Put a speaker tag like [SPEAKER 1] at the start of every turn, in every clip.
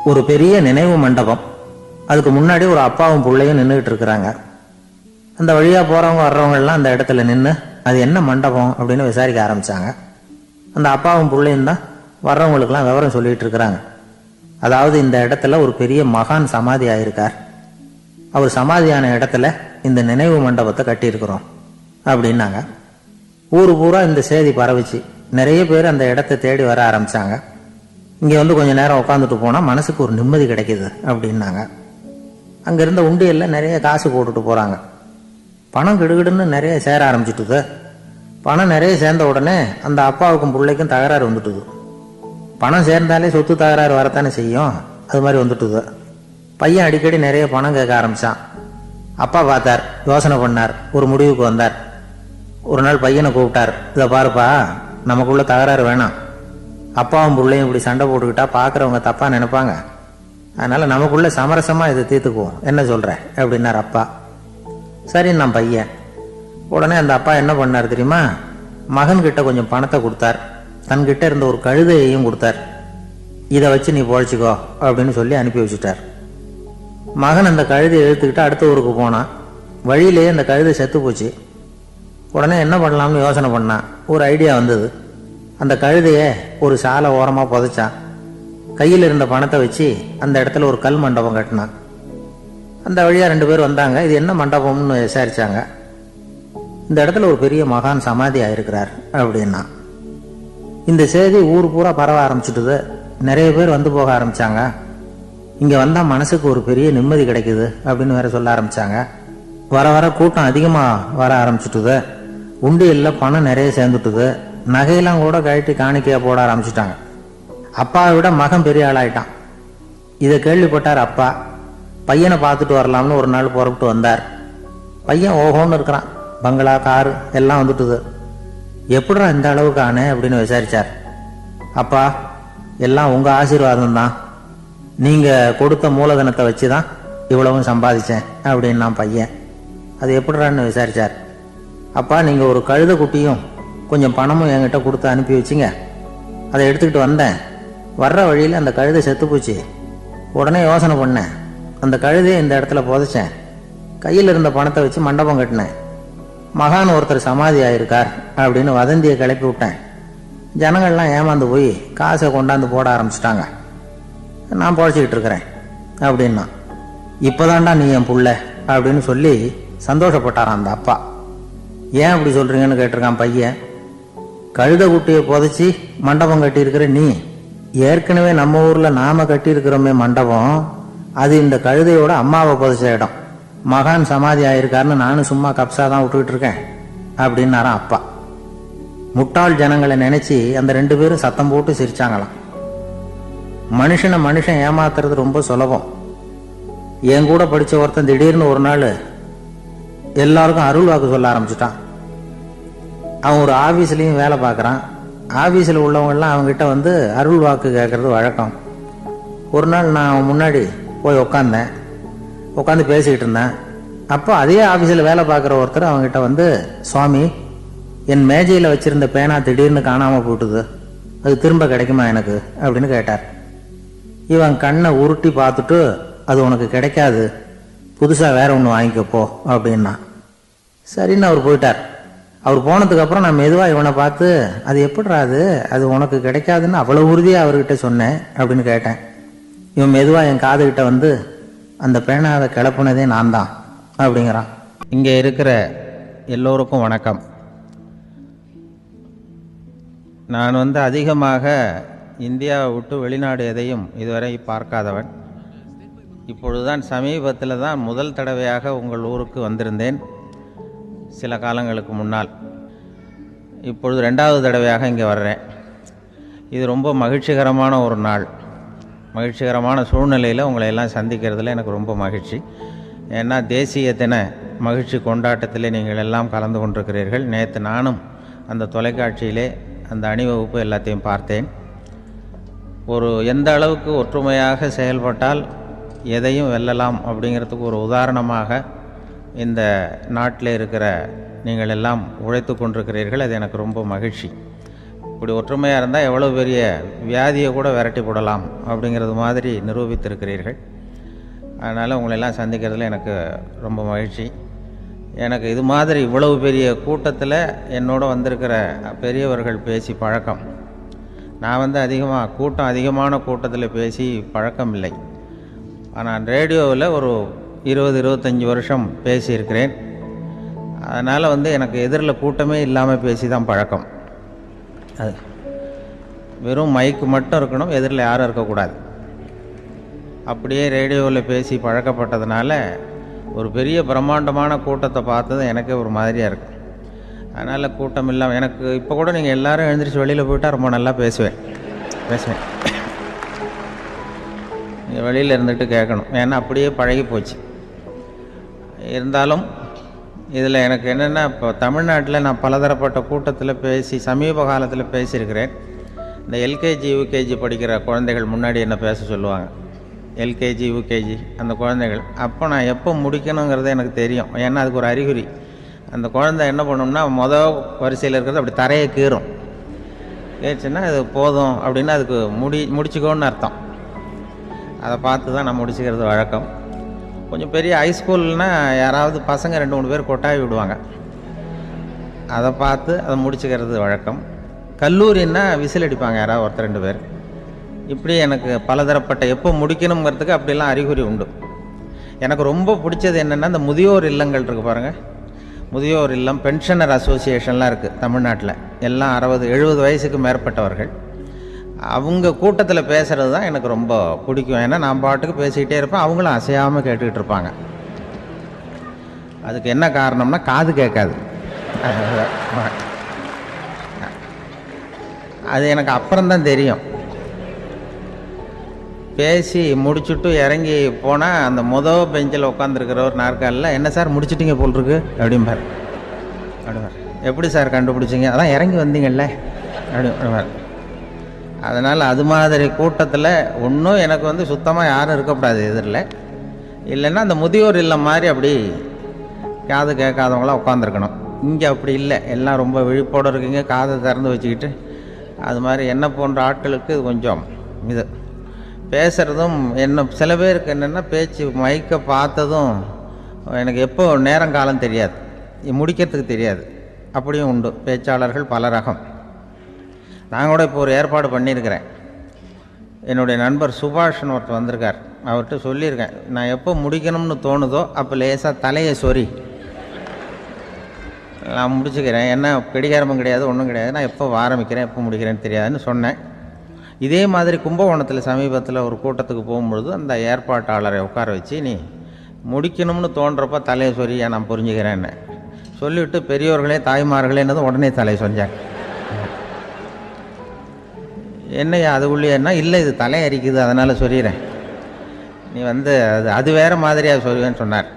[SPEAKER 1] ஒரு பெரிய நினைவு மண்டபம். அதுக்கு முன்னாடி ஒரு அப்பாவும் பிள்ளையும் நின்றுட்டு இருக்கிறாங்க. அந்த வழியா போறவங்க வர்றவங்க எல்லாம் அந்த இடத்துல நின்று அது என்ன மண்டபம் அப்படின்னு விசாரிக்க ஆரம்பிச்சாங்க. அந்த அப்பாவும் பிள்ளையும் தான் வர்றவங்களுக்கெல்லாம் விவரம் சொல்லிட்டு இருக்கிறாங்க. அதாவது இந்த இடத்துல ஒரு பெரிய மகான் சமாதி ஆயிருக்கார். அவர் சமாதியான இடத்துல இந்த நினைவு மண்டபத்தை கட்டியிருக்கிறோம் அப்படின்னாங்க. ஊரு பூரா இந்த செய்தி பரவிச்சு. நிறைய பேர் அந்த இடத்தை தேடி வர ஆரம்பிச்சாங்க. இங்கே வந்து கொஞ்ச நேரம் உட்காந்துட்டு போனால் மனசுக்கு ஒரு நிம்மதி கிடைக்கிது அப்படின்னாங்க. அங்கே இருந்த உண்டியலில் நிறைய காசு போட்டுட்டு போகிறாங்க. பணம் கிடுகிடுன்னு நிறைய சேர ஆரம்பிச்சுட்டுது. பணம் நிறைய சேர்ந்த உடனே அந்த அப்பாவுக்கும் பிள்ளைக்கும் தகராறு வந்துட்டுது. பணம் சேர்ந்தாலே சொத்து தகராறு வரத்தானே செய்யும். அது மாதிரி வந்துட்டுது. பையன் அடிக்கடி நிறைய பணம் கேட்க ஆரம்பித்தான். அப்பா பார்த்தார், யோசனை பண்ணார், ஒரு முடிவுக்கு வந்தார். ஒரு நாள் பையனை கூப்பிட்டார். இதை பாருப்பா, நமக்குள்ள தகராறு வேணாம். அப்பாவும் பிள்ளையும் இப்படி சண்டை போட்டுக்கிட்டா பார்க்குறவங்க தப்பாக நினைப்பாங்க. அதனால் நமக்குள்ள சமரசமாக இதை தீர்த்துக்குவோம், என்ன சொல்கிற அப்படின்னார் அப்பா. சரின்னு நான் பையன். உடனே அந்த அப்பா என்ன பண்ணார் தெரியுமா? மகன்கிட்ட கொஞ்சம் பணத்தை கொடுத்தார். தன்கிட்ட இருந்த ஒரு கழுதையையும் கொடுத்தார். இதை வச்சு நீ பொழைச்சிக்கோ அப்படின்னு சொல்லி அனுப்பி வச்சுட்டார். மகன் அந்த கழுதையை இழுத்துக்கிட்டு அடுத்த ஊருக்கு போனான். வழியிலேயே அந்த கழுதை செத்து போச்சு. உடனே என்ன பண்ணலாம்னு யோசனை பண்ணான். ஒரு ஐடியா வந்தது. அந்த கழுதையை ஒரு சாலை ஓரமாக புதைச்சான். கையில் இருந்த பணத்தை வச்சு அந்த இடத்துல ஒரு கல் மண்டபம் கட்டினான். அந்த வழியாக 2 பேர் வந்தாங்க. இது என்ன மண்டபம்னு விசாரிச்சாங்க. இந்த இடத்துல ஒரு பெரிய மகான் சமாதி ஆயிருக்கிறார் அப்படின்னா. இந்த செய்தி ஊர் பூரா பரவ ஆரம்பிச்சுட்டுது. நிறைய பேர் வந்து போக ஆரம்பிச்சாங்க. இங்கே வந்தால் மனசுக்கு ஒரு பெரிய நிம்மதி கிடைக்குது அப்படின்னு வேற சொல்ல ஆரம்பிச்சாங்க. வர வர கூட்டம் அதிகமாக வர ஆரம்பிச்சுட்டுது. உண்டியலில் பணம் நிறைய சேர்ந்துட்டுது. நகையெல்லாம் கூட கழட்டி காணிக்கையாக போட ஆரம்பிச்சுட்டாங்க. அப்பாவை விட மகன் பெரிய ஆளாயிட்டான். இதை கேள்விப்பட்டார் அப்பா. பையனை பார்த்துட்டு வரலாம்னு ஒரு நாள் புறப்பட்டு வந்தார். பையன் ஓஹோன்னு இருக்கிறான். பங்களா, காரு எல்லாம் வந்துட்டுது. எப்படிடா இந்த அளவுக்கு ஆனே அப்படின்னு விசாரிச்சார். அப்பா, எல்லாம் உங்கள் ஆசீர்வாதம் தான். நீங்கள் கொடுத்த மூலதனத்தை வச்சு தான் இவ்வளவும் சம்பாதிச்சேன் அப்படின்னு நான் பையன். அது எப்படிறான்னு விசாரிச்சார். அப்பா, நீங்கள் ஒரு கழுதை குட்டியும் கொஞ்சம் பணமும் என்கிட்ட கொடுத்து அனுப்பி வச்சிங்க. அதை எடுத்துக்கிட்டு வந்தேன். வர்ற வழியில் அந்த கழுதை செத்து போச்சு. உடனே யோசனை பண்ணேன். அந்த கழுதையை இந்த இடத்துல புதைச்சேன். கையில் இருந்த பணத்தை வச்சு மண்டபம் கட்டினேன். மகான் ஒருத்தர் சமாதி ஆயிருக்கார் அப்படின்னு வதந்தியை கிளப்பி விட்டேன். ஜனங்கள்லாம் ஏமாந்து போய் காசை கொண்டாந்து போட ஆரம்பிச்சிட்டாங்க. நான் பொழைச்சிக்கிட்டு இருக்கிறேன் அப்படின்னா. இப்போதான்டா நீ என் புள்ள அப்படின்னு சொல்லி சந்தோஷப்பட்டாரான் அந்த அப்பா. ஏன் அப்படி சொல்கிறீங்கன்னு கேட்டிருக்கான் பையன். கழுதை குட்டியை புதைச்சி மண்டபம் கட்டியிருக்கிற நீ, ஏற்கனவே நம்ம ஊரில் நாம் கட்டியிருக்கிறோமே மண்டபம், அது இந்த கழுதையோட அம்மாவை புதைச்ச இடம். மகான் சமாதி ஆயிருக்காருன்னு நானும் சும்மா கப்ஸா தான் விட்டுக்கிட்டு இருக்கேன் அப்படின்னாரான் அப்பா. முட்டாள் ஜனங்களை நினைச்சி அந்த 2 பேரும் சத்தம் போட்டு சிரிச்சாங்களாம். மனுஷன் ஏமாத்துறது ரொம்ப சுலபம். என் கூட படித்த ஒருத்தன் திடீர்னு ஒரு நாள் எல்லாருக்கும் அருள் வாக்கு சொல்ல ஆரம்பிச்சுட்டான். அவன் ஒரு ஆஃபீஸ்லேயும் வேலை பார்க்குறான். ஆஃபீஸில் உள்ளவங்கெல்லாம் அவங்ககிட்ட வந்து அருள் வாக்கு கேட்குறது வழக்கம். ஒரு நாள் நான் அவன் முன்னாடி போய் உட்காந்து பேசிக்கிட்டு இருந்தேன். அப்போ அதே ஆஃபீஸில் வேலை பார்க்குற ஒருத்தர் அவங்ககிட்ட வந்து, சுவாமி, என் மேஜையில் வச்சுருந்த பேனா திடீர்னு காணாமல் போட்டுது, அது திரும்ப கிடைக்குமா எனக்கு அப்படின்னு கேட்டார். இவன் கண்ணை உருட்டி பார்த்துட்டு, அது உனக்கு கிடைக்காது, புதுசாக வேற ஒன்று வாங்கிக்கப்போ அப்படின்னா. சரின்னு அவர் போயிட்டார். அவர் போனதுக்கப்புறம் நான் மெதுவாக இவனை பார்த்து, அது எப்படிரா அது உனக்கு கிடைக்காதுன்னு அவ்வளோ உறுதியாக அவர்கிட்ட சொன்னேன் அப்படின்னு கேட்டேன். இவன் மெதுவாக என் காதுகிட்ட வந்து, அந்த பேனாவை கிளப்புனதே நான் தான் அப்படிங்கிறான். இங்கே இருக்கிற எல்லோருக்கும் வணக்கம். நான் அதிகமாக இந்தியாவை விட்டு வெளிநாடு எதையும் இதுவரை பார்க்காதவன். இப்பொழுதுதான் சமீபத்தில் தான் முதல் தடவையாக உங்கள் ஊருக்கு வந்திருந்தேன், சில காலங்களுக்கு முன்னால். இப்பொழுது 2வது தடவையாக இங்கே வர்றேன். இது ரொம்ப மகிழ்ச்சிகரமான ஒரு நாள். மகிழ்ச்சிகரமான சூழ்நிலையில் உங்களை எல்லாம் சந்திக்கிறதுல எனக்கு ரொம்ப மகிழ்ச்சி. ஏன்னா தேசிய தின மகிழ்ச்சி கொண்டாட்டத்திலே நீங்கள் எல்லாம் கலந்து கொண்டிருக்கிறீர்கள். நேற்று நானும் அந்த தொலைக்காட்சியிலே அந்த அணிவகுப்பு எல்லாத்தையும் பார்த்தேன். எந்த அளவுக்கு ஒற்றுமையாக செயல்பட்டால் எதையும் வெல்லலாம் அப்படிங்கிறதுக்கு ஒரு உதாரணமாக இந்த நாட்டில் இருக்கிற நீங்கள் எல்லாம் உழைத்து கொண்டிருக்கிறீர்கள். அது எனக்கு ரொம்ப மகிழ்ச்சி.
[SPEAKER 2] இப்படி ஒற்றுமையாக இருந்தால் எவ்வளோ பெரிய வியாதியை கூட விரட்டி போடலாம் அப்படிங்கிறது மாதிரி நிரூபித்திருக்கிறீர்கள். அதனால் உங்களெல்லாம் சந்திக்கிறதுல எனக்கு ரொம்ப மகிழ்ச்சி. எனக்கு இது மாதிரி இவ்வளவு பெரிய கூட்டத்தில் என்னோட வந்திருக்கிற பெரியவர்கள் பேசி பழக்கம். நான் அதிகமான கூட்டத்தில் பேசி பழக்கம் இல்லை. ஆனால் ரேடியோவில் ஒரு 20-25 வருஷம் பேசியிருக்கிறேன். அதனால் எனக்கு எதிரில் கூட்டமே இல்லாமல் பேசி தான் பழக்கம். அது வெறும் மைக்கு மட்டும் இருக்கணும், எதிரில் யாரும் இருக்கக்கூடாது. அப்படியே ரேடியோவில் பேசி பழக்கப்பட்டதுனால ஒரு பெரிய பிரம்மாண்டமான கூட்டத்தை பார்த்தது எனக்கே ஒரு மாதிரியாக இருக்குது. அதனால் கூட்டம் இல்லாமல் எனக்கு இப்போ கூட நீங்கள் எல்லோரும் எழுந்திரிச்சு வெளியில் போயிட்டால் ரொம்ப நல்லா பேசுவேன். நீங்கள் வெளியில் இருந்துட்டு கேட்கணும், ஏன்னா அப்படியே பழகி போச்சு. இருந்தாலும் இதில் எனக்கு என்னென்னா, இப்போ தமிழ்நாட்டில் நான் பலதரப்பட்ட கூட்டத்தில் பேசி சமீப காலத்தில் பேசியிருக்கிறேன். இந்த எல்கேஜி யூகேஜி படிக்கிற குழந்தைகள் முன்னாடி என்ன பேச சொல்லுவாங்க, எல்கேஜி யூகேஜி அந்த குழந்தைகள். அப்போ நான் எப்போ முடிக்கணுங்கிறது எனக்கு தெரியும், ஏன்னா அதுக்கு ஒரு அறிகுறி. அந்த குழந்தை என்ன பண்ணணும்னா மொதல் வரிசையில் இருக்கிறது அப்படி தரையை கீறும். கேச்சுன்னா அது போதும் அப்படின்னு அதுக்கு முடிச்சுக்கோன்னு அர்த்தம். அதை பார்த்து தான் நான் முடிச்சுக்கிறது வழக்கம். கொஞ்சம் பெரிய ஹைஸ்கூல்னால் யாராவது பசங்க 2-3 பேர் கொட்டாவி விடுவாங்க, அதை பார்த்து அதை முடிச்சுக்கிறது வழக்கம். கல்லூரின்னா விசில் அடிப்பாங்க யாராவது 1-2 பேர். இப்படி எனக்கு பலதரப்பட்ட எப்போ முடிக்கணுங்கிறதுக்கு அப்படிலாம் அறிகுறி உண்டு. எனக்கு ரொம்ப பிடிச்சது என்னென்னா, இந்த முதியோர் இல்லங்கள் இருக்குது பாருங்கள். முதியோர் இல்லம், பென்ஷனர் அசோசியேஷன்லாம் இருக்குது தமிழ்நாட்டில். எல்லாம் 60-70 வயசுக்கு மேற்பட்டவர்கள். அவங்க கூட்டத்தில் பேசுகிறது தான் எனக்கு ரொம்ப பிடிக்கும். ஏன்னா நான் பாட்டுக்கு பேசிக்கிட்டே இருப்பேன், அவங்களும் அசையாமல் கேட்டுக்கிட்டு இருப்பாங்க. அதுக்கு என்ன காரணம்னா, காது கேட்காது. அது எனக்கு அப்புறம்தான் தெரியும். பேசி முடிச்சுட்டு இறங்கி போனால் அந்த மொதல் பெஞ்சில் உட்காந்துருக்கிற ஒரு நாற்காலில், என்ன சார் முடிச்சிட்டிங்க போல் இருக்கு அப்படிம்பார். எப்படி சார் கண்டுபிடிச்சிங்க, அதான் இறங்கி வந்தீங்கல்ல அப்படிம்பார். அதனால் அது மாதிரி கூட்டத்தில் ஒன்றும் எனக்கு சுத்தமாக யாரும் இருக்கக்கூடாது எதிரில். இல்லைன்னா அந்த முதியோர் இல்லம் மாதிரி அப்படி காது கேட்காதவங்களாம் உட்காந்துருக்கணும். இங்கே அப்படி இல்லை, எல்லாம் ரொம்ப விழிப்போடு இருக்கீங்க, காதை திறந்து வச்சுக்கிட்டு. அது மாதிரி என்ன போன்ற ஆட்களுக்கு இது கொஞ்சம் இது பேசுகிறதும் என்ன, சில பேருக்கு என்னென்னா பேச்சு மைக்கை பார்த்ததும் எனக்கு எப்போ நேரங்காலம் தெரியாது, முடிக்கிறதுக்கு தெரியாது. அப்படியும் உண்டு பேச்சாளர்கள் பல ரகம். நான் கூட இப்போ ஒரு ஏற்பாடு பண்ணியிருக்கிறேன். என்னுடைய நண்பர் சுபாஷ்னு ஒருத்தர் வந்திருக்கார். அவர்கிட்ட சொல்லியிருக்கேன், நான் எப்போ முடிக்கணும்னு தோணுதோ அப்போ லேசாக தலையை சொறி நான் முடிச்சுக்கிறேன். என்ன கடிகாரமும் கிடையாது, ஒன்றும் கிடையாது. நான் எப்போ ஆரம்பிக்கிறேன் எப்போ முடிக்கிறேன்னு தெரியாதுன்னு சொன்னேன். இதே மாதிரி கும்பகோணத்தில் சமீபத்தில் ஒரு கூட்டத்துக்கு போகும்பொழுது அந்த ஏற்பாட்டாளரை உட்கார வச்சு, நீ முடிக்கணும்னு தோன்றப்போ தலையை சொறியா நான் புரிஞ்சுக்கிறேன்னு சொல்லிவிட்டு, பெரியோர்களே தாய்மார்களே என்னது உடனே தலையை சொன்னாங்க. என்னையா அது உள்ளேன்னா, இல்லை இது தலை அரிக்குது அதனால் சொல்லிடுறேன், நீ அது வேறு மாதிரியாக சொல்லுவேன்னு சொன்னார்.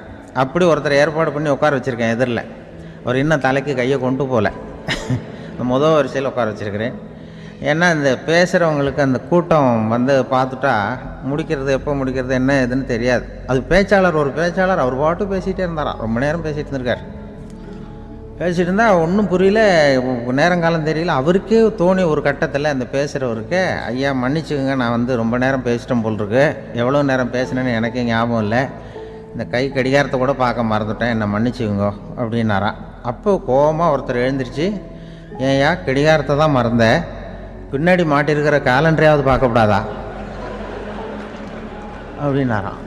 [SPEAKER 2] அப்படி ஒருத்தர் ஏற்பாடு பண்ணி உட்கார வச்சுருக்கேன் எதிரில். அவர் இன்னும் தலைக்கு கையை கொண்டு போகல, முதல் வரிசையில் உட்கார வச்சுருக்கிறேன். ஏன்னா இந்த பேசுகிறவங்களுக்கு அந்த கூட்டம் பார்த்துட்டா முடிக்கிறது எப்போ முடிக்கிறது என்ன எதுன்னு தெரியாது. அது ஒரு பேச்சாளர் அவர் பாட்டு பேசிகிட்டே இருந்தாராம், ரொம்ப நேரம் பேசிகிட்டு இருந்திருக்கார். பேசிகிட்டு இருந்தால் ஒன்றும் புரியல, நேரங்காலம் தெரியல. அவருக்கே தோணி ஒரு கட்டத்தில் அந்த பேசுகிறவருக்கு, ஐயா மன்னிச்சுக்கோங்க, நான் ரொம்ப நேரம் பேசிட்டேன் போல் இருக்கு, எவ்வளோ நேரம் பேசினேன்னு எனக்கே ஞாபகம் இல்லை, இந்த கை கடிகாரத்தை கூட பார்க்க மறந்துட்டேன், என்னை மன்னிச்சுக்கோங்க அப்படின்னாராம். அப்போ கோபமாக ஒருத்தர் எழுந்திரிச்சு, ஏன்யா கடிகாரத்தை தான் மறந்தேன், பின்னாடி மாட்டிருக்கிற கேலண்டரையாவது பார்க்கக்கூடாதா அப்படின்னாராம்.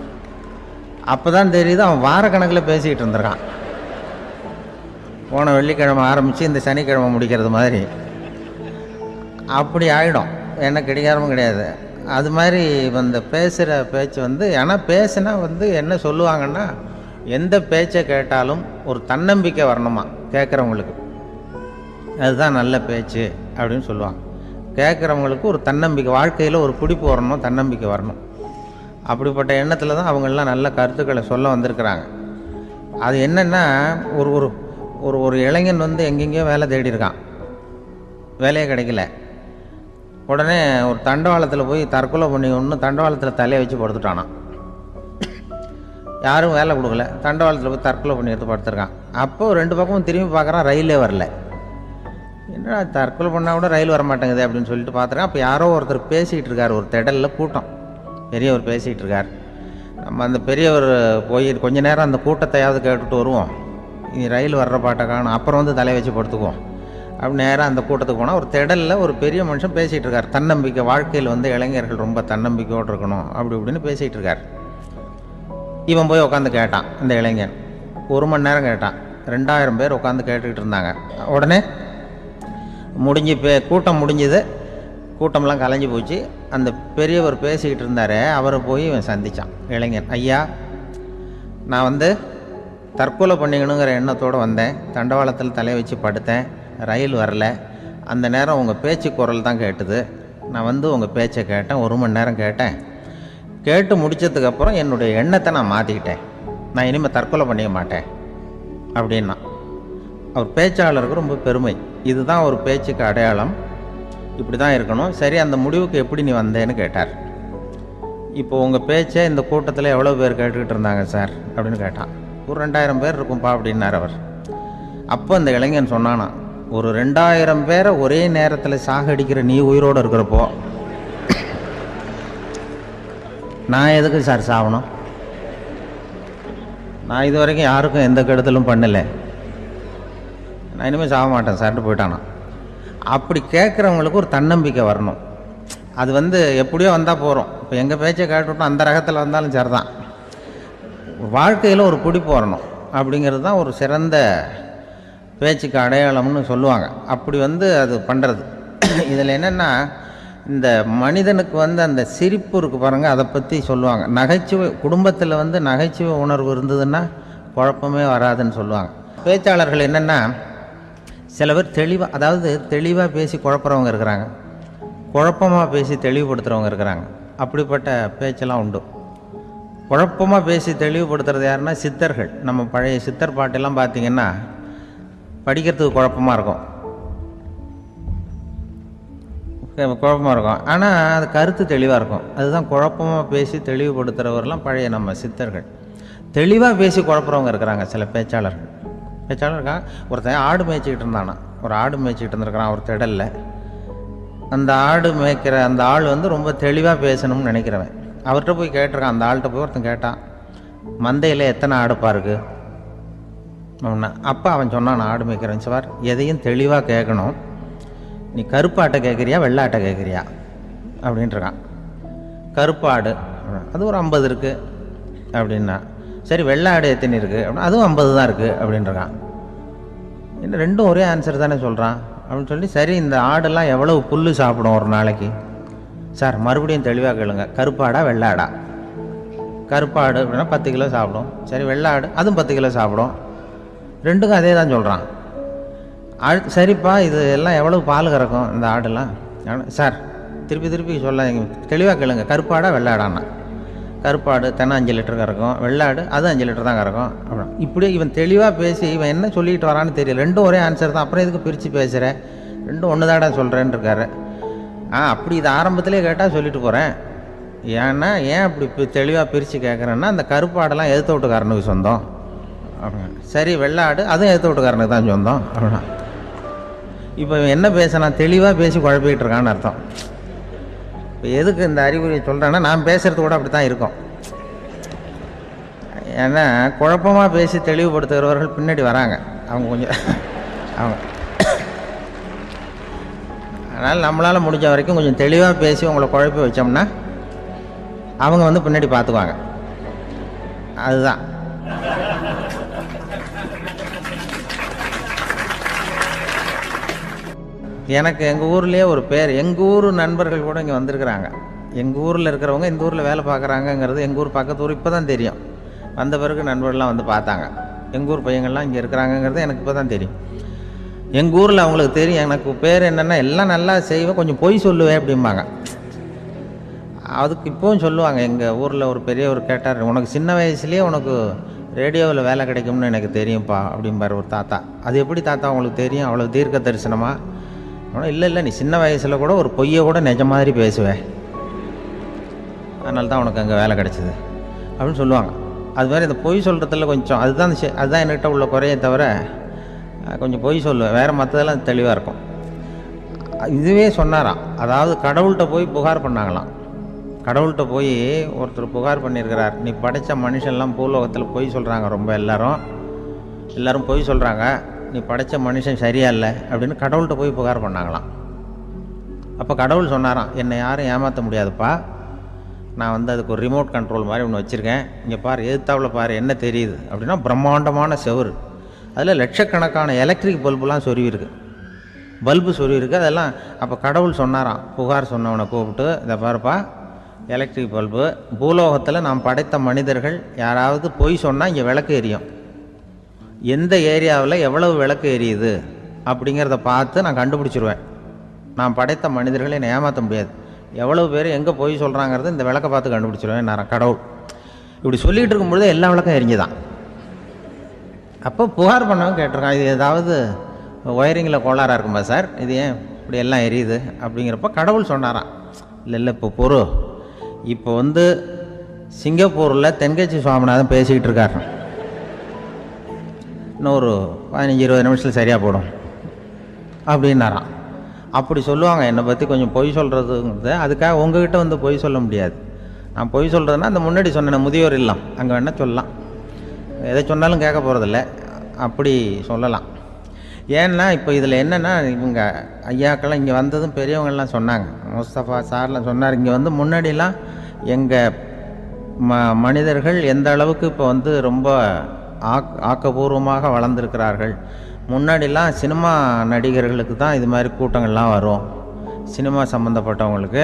[SPEAKER 2] அப்போ தான் தெரியுது அவன் வாரக்கணக்கில் பேசிக்கிட்டு இருந்திருக்கான். போன வெள்ளிக்கிழமை ஆரம்பித்து இந்த சனிக்கிழமை முடிக்கிறது மாதிரி அப்படி ஆகிடும். என்ன கடிகாரமும் கிடையாது. அது மாதிரி பேசுகிற பேச்சு ஆனால் பேசுனா என்ன சொல்லுவாங்கன்னா, எந்த பேச்சை கேட்டாலும் ஒரு தன்னம்பிக்கை வரணுமா கேட்குறவங்களுக்கு, அதுதான் நல்ல பேச்சு அப்படின்னு சொல்லுவாங்க. கேட்குறவங்களுக்கு ஒரு தன்னம்பிக்கை, வாழ்க்கையில் ஒரு பிடிப்பு வரணும், தன்னம்பிக்கை வரணும். அப்படிப்பட்ட எண்ணத்தில் தான் அவங்கெல்லாம் நல்ல கருத்துக்களை சொல்ல வந்திருக்கிறாங்க. அது என்னென்னா, ஒரு ஒரு ஒரு ஒரு இளைஞன் எங்கெங்கேயோ வேலை தேடி இருக்கான், வேலையே கிடைக்கல. உடனே ஒரு தண்டவாளத்தில் போய் தற்கொலை பண்ணி ஒன்று தண்டவாளத்தில் தலையை வச்சு படுத்துட்டானான். யாரும் வேலை கொடுக்கல, தண்டவாளத்தில் போய் தற்கொலை பண்ணி எடுத்து படுத்துருக்கான். அப்போது 2 பக்கமும் திரும்பி பார்க்குறான், ரயிலே வரல. என்னடா தற்கொலை பண்ணால் கூட ரயில் வர மாட்டேங்குது அப்படின்னு சொல்லிட்டு பார்த்துருக்கேன். அப்போ யாரோ ஒருத்தர் பேசிகிட்டு இருக்கார், ஒரு திடலில் கூட்டம், பெரியவர் பேசிகிட்டு இருக்கார். நம்ம அந்த பெரியவர் போய் கொஞ்ச நேரம் அந்த கூட்டத்தையாவது கேட்டுட்டு வருவோம், இனி ரயில் வர்ற பாட்டை காணும், அப்புறம் வந்து தலையை வச்சு படுத்துக்குவோம் அப்படி நேராக அந்த கூட்டத்துக்கு போனால் ஒரு திடலில் ஒரு பெரிய மனுஷன் பேசிகிட்டு இருக்கார். தன்னம்பிக்கை, வாழ்க்கையில் வந்து இளைஞர்கள் ரொம்ப தன்னம்பிக்கையோடு இருக்கணும் அப்படி இப்படின்னு பேசிகிட்டு இருக்கார். இவன் போய் உட்காந்து கேட்டான். இந்த இளைஞன் 1 மணி நேரம் கேட்டான். 2000 பேர் உட்காந்து கேட்டுக்கிட்டு இருந்தாங்க. உடனே கூட்டம் முடிஞ்சுது. கூட்டம்லாம் கலைஞ்சி போச்சு. அந்த பெரியவர் பேசிக்கிட்டு இருந்தார், அவரை போய் இவன் சந்தித்தான். இளைஞன், ஐயா, நான் வந்து தற்கொலை பண்ணிக்கணுங்கிற எண்ணத்தோடு வந்தேன். தண்டவாளத்தில் தலையை வச்சு படுத்தேன், ரயில் வரல. அந்த நேரம் உங்கள் பேச்சு குரல் தான் கேட்டுது. நான் வந்து உங்கள் பேச்சை கேட்டேன், 1 மணி நேரம் கேட்டேன். கேட்டு முடித்ததுக்கப்புறம் என்னுடைய எண்ணத்தை நான் மாற்றிக்கிட்டேன். நான் இனிமேல் தற்கொலை பண்ணிக்க மாட்டேன் அப்படின்னா. அவர் பேச்சாளருக்கு ரொம்ப பெருமை. இதுதான் ஒரு பேச்சுக்கு அடையாளம், இப்படி தான் இருக்கணும். சரி, அந்த முடிவுக்கு எப்படி நீ வந்தேன்னு கேட்டார். இப்போ உங்கள் பேச்சை இந்த கூட்டத்தில் எவ்வளோ பேர் கேட்டுக்கிட்டு இருந்தாங்க சார் அப்படின்னு கேட்டான். ஒரு 2000 பேர் இருக்கும்பா அப்படின்னார் அவர். அப்போ அந்த இளைஞன் சொன்னானா, ஒரு 2000 பேரை ஒரே நேரத்தில் சாகடிக்கிற நீ உயிரோடு இருக்கிறப்போ நான் எதுக்கு சார் சாகணும்? நான் இது வரைக்கும் யாருக்கும் எந்த கெடுதலும் பண்ணலை, நான் இனிமேல் சாக மாட்டேன் சார்ட்டு போயிட்டானா. அப்படி கேட்குறவங்களுக்கு ஒரு தன்னம்பிக்கை வரணும். அது வந்து எப்படியோ வந்தால் போகிறோம். இப்போ எங்கள் பேச்சை கேட்டுவிட்டோம், அந்த ரகத்தில் வந்தாலும் சரி தான். வாழ்க்கையில் ஒரு பிடிப்பு வரணும் அப்படிங்கிறது தான் ஒரு சிறந்த பேச்சுக்கு அடையாளம்னு சொல்லுவாங்க. அப்படி வந்து அது பண்ணுறது. இதில் என்னென்னா, இந்த மனிதனுக்கு வந்து அந்த சிரிப்பு இருக்குது பாருங்கள், அதை பற்றி சொல்லுவாங்க. நகைச்சுவை, குடும்பத்தில் வந்து நகைச்சுவை உணர்வு இருந்ததுன்னா குழப்பமே வராதுன்னு சொல்லுவாங்க. பேச்சாளர்கள் என்னென்னா, சில பேர் தெளிவாக, அதாவது தெளிவாக பேசி குழப்புறவங்க இருக்கிறாங்க, குழப்பமாக பேசி தெளிவுபடுத்துகிறவங்க இருக்கிறாங்க. அப்படிப்பட்ட பேச்செல்லாம் உண்டு. குழப்பமாக பேசி தெளிவுபடுத்துறது யாருன்னா சித்தர்கள். நம்ம பழைய சித்தர் பாட்டெல்லாம் பார்த்திங்கன்னா படிக்கிறதுக்கு குழப்பமாக இருக்கும், ஆனால் அது கருத்து தெளிவாக இருக்கும். அதுதான் குழப்பமாக பேசி தெளிவுபடுத்துகிறவரெல்லாம் பழைய நம்ம சித்தர்கள். தெளிவாக பேசி குழப்புறவங்க இருக்கிறாங்க சில பேச்சாளர்கள். இருக்காங்க. ஒருத்தன் ஆடு மேய்ச்சிக்கிட்டு இருந்தானா, ஒரு ஆடு மேய்ச்சிக்கிட்டு இருந்திருக்கிறான் ஒரு திடலில். அந்த ஆடு மேய்க்கிற அந்த ஆள் வந்து ரொம்ப தெளிவாக பேசணும்னு நினைக்கிறவன். அவர்கிட்ட போய் கேட்டிருக்கான். அந்த ஆள்கிட்ட போய் ஒருத்தன் கேட்டான், மந்தையில் எத்தனை ஆடுப்பா இருக்குது அப்படின்னா. அப்போ அவன் சொன்னான், நான் ஆடு மேய்க்கிறேன் சார், எதையும் தெளிவாக கேட்கணும், நீ கருப்பு ஆட்டை கேட்குறியா வெள்ளை ஆட்டை கேட்குறியா அப்படின்ட்டுருக்கான். கருப்பு ஆடு அது ஒரு 50 இருக்குது அப்படின்னா. சரி, வெள்ளை ஆடு எத்தனை இருக்குது அப்படின்னா, அதுவும் 50 தான் இருக்குது அப்படின்ட்டுருக்கான். என்ன, ரெண்டும் ஒரே ஆன்சர் தானே சொல்கிறான் அப்படின்னு சொல்லி, சரி இந்த ஆடெல்லாம் எவ்வளவு புல் சாப்பிடும் ஒரு நாளைக்கு சார்? மறுபடியும் தெளிவாக கேளுங்க, கருப்பாடா வெள்ளாடா? கருப்பாடு அப்படின்னா 10 கிலோ சாப்பிடும். சரி, வெள்ளாடு அதுவும் 10 கிலோ சாப்பிடும். ரெண்டுக்கும் அதே தான் சொல்கிறான். சரிப்பா, இது எல்லாம் எவ்வளவு பால் கறக்கும் இந்த ஆடெல்லாம்? சார் திருப்பி சொல்ல, தெளிவாக கேளுங்க, கருப்பாடா வெள்ளாடான்னா? கருப்பாடு தென்னை 5 லிட்டர் கறக்கும், வெள்ளாடு அது 5 லிட்டர் தான் கறக்கும் அப்படின்னா. இப்படி இவன் தெளிவாக பேசி இவன் என்ன சொல்லிட்டு வரான்னு தெரியல. ரெண்டும் ஒரே ஆன்சர் தான், அப்புறம் எதுக்கு பிரித்து பேசுகிற, ரெண்டும் ஒன்று தாடா சொல்கிறேன்னு இருக்காரு. அப்படி இது ஆரம்பத்திலே கேட்டால் சொல்லிட்டு போகிறேன். ஏன்னா ஏன் அப்படி தெளிவாக பிரித்து கேட்குறேன்னா, அந்த கருப்பாடெல்லாம் எதிர்த்த வீட்டுக்காரனுக்கு சொந்தம் அப்படின்னா. சரி, வெள்ளாடு அதுவும் எதிர்த்த வீட்டுக்காரனுக்கு தான் சொந்தம் அப்படின்னா. இப்போ என்ன பேசினா தெளிவாக பேசி குழப்பிக்கிட்டு இருக்கான்னு அர்த்தம். இப்போ எதுக்கு இந்த அறிகுறியை சொல்கிறேன்னா, நான் பேசுகிறது கூட அப்படி தான் இருக்கும். ஏன்னா குழப்பமாக பேசி தெளிவுபடுத்துகிறவர்கள் பின்னாடி வராங்க, அவங்க கொஞ்சம் அவங்க. அதனால் நம்மளால் முடிஞ்ச வரைக்கும் கொஞ்சம் தெளிவாக பேசி உங்களை குழப்பி வச்சோம்னா அவங்க வந்து பின்னாடி பார்த்துக்குவாங்க. அதுதான். எனக்கு எங்கள் ஊர்லேயே ஒரு பேர், எங்கள் ஊர் நண்பர்கள் கூட இங்கே வந்திருக்கிறாங்க. எங்கள் ஊரில் இருக்கிறவங்க இந்த ஊரில் வேலை பார்க்குறாங்கங்கிறது எங்கள் ஊர் பக்கத்து ஊர் இப்போ தான் தெரியும். வந்த பிறகு நண்பர்கள்லாம் வந்து பார்த்தாங்க. எங்கள் ஊர் பையங்கள்லாம் இங்கே இருக்கிறாங்கங்கிறது எனக்கு இப்போ தான் தெரியும். எங்கள் ஊரில் அவங்களுக்கு தெரியும் எனக்கு பேர் என்னென்னா, எல்லாம் நல்லா செய்வேன், கொஞ்சம் பொய் சொல்லுவேன் அப்படிம்பாங்க. அதுக்கு இப்போவும் சொல்லுவாங்க. எங்கள் ஊரில் ஒரு பெரியவர் கேட்டார், உனக்கு சின்ன வயசுலேயே உனக்கு ரேடியோவில் வேலை கிடைக்கும்னு எனக்கு தெரியும்ப்பா அப்படிம்பார் ஒரு தாத்தா. அது எப்படி தாத்தா உங்களுக்கு தெரியும், அவ்வளோ தீர்க்க தரிசனமா? ஆனால் இல்லை நீ சின்ன வயசில் கூட ஒரு பொய்யை கூட நிஜ மாதிரி பேசுவேன், அதனால தான் உனக்கு அங்கே வேலை கிடச்சிது அப்படின்னு சொல்லுவாங்க. அது மாதிரி இந்த பொய் சொல்கிறதுல கொஞ்சம் அதுதான் என்கிட்ட உள்ள குறையை தவிர, கொஞ்சம் பொய் சொல்லுவேன், வேறு மற்றதெல்லாம் தெளிவாக இருக்கும். இதுவே சொன்னாராம். அதாவது கடவுள்கிட்ட போய் புகார் பண்ணாங்களாம். கடவுள்கிட்ட போய் ஒருத்தர் புகார் பண்ணியிருக்கிறார், நீ படைத்த மனுஷன்லாம் பூலோகத்தில் பொய் சொல்கிறாங்க, ரொம்ப எல்லாரும் பொய் சொல்கிறாங்க, நீ படைத்த மனுஷன் சரியா இல்லை அப்படின்னு கடவுள்கிட்ட போய் புகார் பண்ணாங்களாம். அப்போ கடவுள் சொன்னாராம், என்னை யாரும் ஏமாற்ற முடியாதுப்பா, நான் அதுக்கு ஒரு ரிமோட் கண்ட்ரோல் மாதிரி ஒன்று வச்சுருக்கேன், இங்கே பாரு, எதிர்த்தாவில் பாரு, என்ன தெரியுது அப்படின்னா பிரம்மாண்டமான செவுரு, அதில் லட்சக்கணக்கான எலக்ட்ரிக் பல்புலாம் சொருவிருக்கு, அதெல்லாம். அப்போ கடவுள் சொன்னாராம், புகார் சொன்னவனை கூப்பிட்டு, இதை பாருப்பா, எலக்ட்ரிக் பல்பு, பூலோகத்தில் நாம் படைத்த மனிதர்கள் யாராவது பொய் சொன்னால் இங்கே விளக்கு எரியும், எந்த ஏரியாவில் எவ்வளவு விளக்கு எரியுது அப்படிங்கிறத பார்த்து நான் கண்டுபிடிச்சிருவேன், நான் படைத்த மனிதர்களை என்னை ஏமாற்ற முடியாது, எவ்வளவு பேர் எங்கே பொய் சொல்கிறாங்கிறது இந்த விளக்கை பார்த்து கண்டுபிடிச்சிருவேன் நான் கடவுள். இப்படி சொல்லிகிட்டு இருக்கும்பொழுது எல்லா விளக்கம் எரிஞ்சுதான். அப்போ புகார் பண்ணவங்க கேட்டிருக்கான், இது ஏதாவது ஒயரிங்கில் கோளாறாக இருக்குமா சார், இது ஏன் இப்படி எல்லாம் எரியுது அப்படிங்கிறப்ப கடவுள் சொன்னாராம், இல்லை இப்போ பொறு, இப்போ சிங்கப்பூரில் தென்கட்சி சுவாமிநாதன் பேசிக்கிட்டு இருக்காரு, இன்னும் ஒரு 15-20 நிமிஷத்தில் சரியாக போடும் அப்படின்னாராம். அப்படி சொல்லுவாங்க என்னை பற்றி கொஞ்சம் பொய் சொல்கிறதுங்கிறது, அதுக்காக உங்ககிட்ட பொய் சொல்ல முடியாது. நான் பொய் சொல்கிறதுனா அந்த முன்னாடி சொன்ன முதியோர் இல்லம் அங்கே வேணால் சொல்லலாம், எதை சொன்னாலும் கேட்க போகிறதில்ல, அப்படி சொல்லலாம். ஏன்னா இப்போ இதில் என்னென்னா, இவங்க ஐயாக்கெல்லாம் இங்கே வந்ததும் பெரியவங்கள்லாம் சொன்னாங்க, முஸ்தபா சார்லாம் சொன்னார், இங்கே முன்னாடிலாம் எங்கள் மனிதர்கள் எந்த அளவுக்கு இப்போ ரொம்ப ஆக்கபூர்வமாக வளர்ந்துருக்கிறார்கள். முன்னாடிலாம் சினிமா நடிகர்களுக்கு தான் இது மாதிரி கூட்டங்கள்லாம் வரும், சினிமா சம்மந்தப்பட்டவங்களுக்கு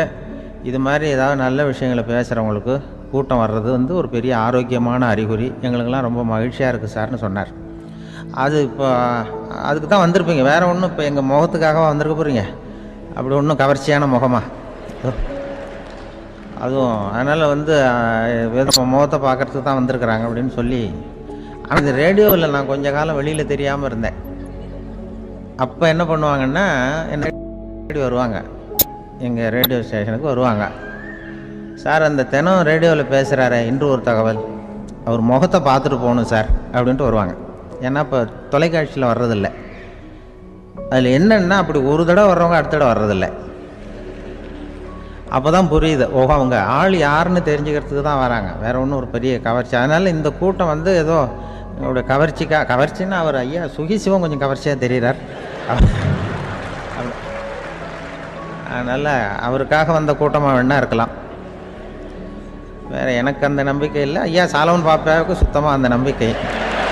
[SPEAKER 2] இது மாதிரி ஏதாவது நல்ல விஷயங்களை பேசுகிறவங்களுக்கு கூட்டம் வர்றது ஒரு பெரிய ஆரோக்கியமான அறிகுறி, எங்களுக்கெல்லாம் ரொம்ப மகிழ்ச்சியாக இருக்குது சார்னு சொன்னார். அது இப்போ அதுக்கு தான் வந்திருப்பீங்க, வேறு ஒன்றும் இப்போ எங்கள் முகத்துக்காக வந்திருக்க போகிறீங்க, அப்படி ஒன்றும் கவர்ச்சியான முகமா அதுவும், அதனால் முகத்தை பார்க்குறதுக்கு தான் வந்திருக்கிறாங்க அப்படின்னு சொல்லி. ஆனால் இந்த ரேடியோவில் நான் கொஞ்ச காலம் வெளியில் தெரியாமல் இருந்தேன். அப்போ என்ன பண்ணுவாங்கன்னா, என்ன வருவாங்க, எங்கள் ரேடியோ ஸ்டேஷனுக்கு வருவாங்க, சார் அந்த தினம் ரேடியோவில் பேசுகிறாரே இன்று ஒரு தகவல், அவர் முகத்தை பார்த்துட்டு போகணும் சார் அப்படின்ட்டு வருவாங்க. ஏன்னா இப்போ தொலைக்காட்சியில் வர்றதில்லை, அதில் என்னென்னா அப்படி ஒரு தடவை வர்றவங்க அடுத்த தடவை வர்றதில்லை. அப்போ தான் புரியுது, ஓஹோ அவங்க ஆள் யாருன்னு தெரிஞ்சுக்கிறதுக்கு தான் வராங்க, வேறு ஒன்றும் ஒரு பெரிய கவர்ச்சி. அதனால் இந்த கூட்டம் ஏதோ அவருடைய கவர்ச்சின்னா அவர் ஐயா சுகிசிவம் கொஞ்சம் கவர்ச்சியாக தெரிகிறார், அதனால் அவருக்காக வந்த கூட்டமாக வேணா இருக்கலாம், வேறு எனக்கு அந்த நம்பிக்கை இல்லை. ஐயா சாலமன் பாப்பாவுக்கு சுத்தமாக அந்த நம்பிக்கை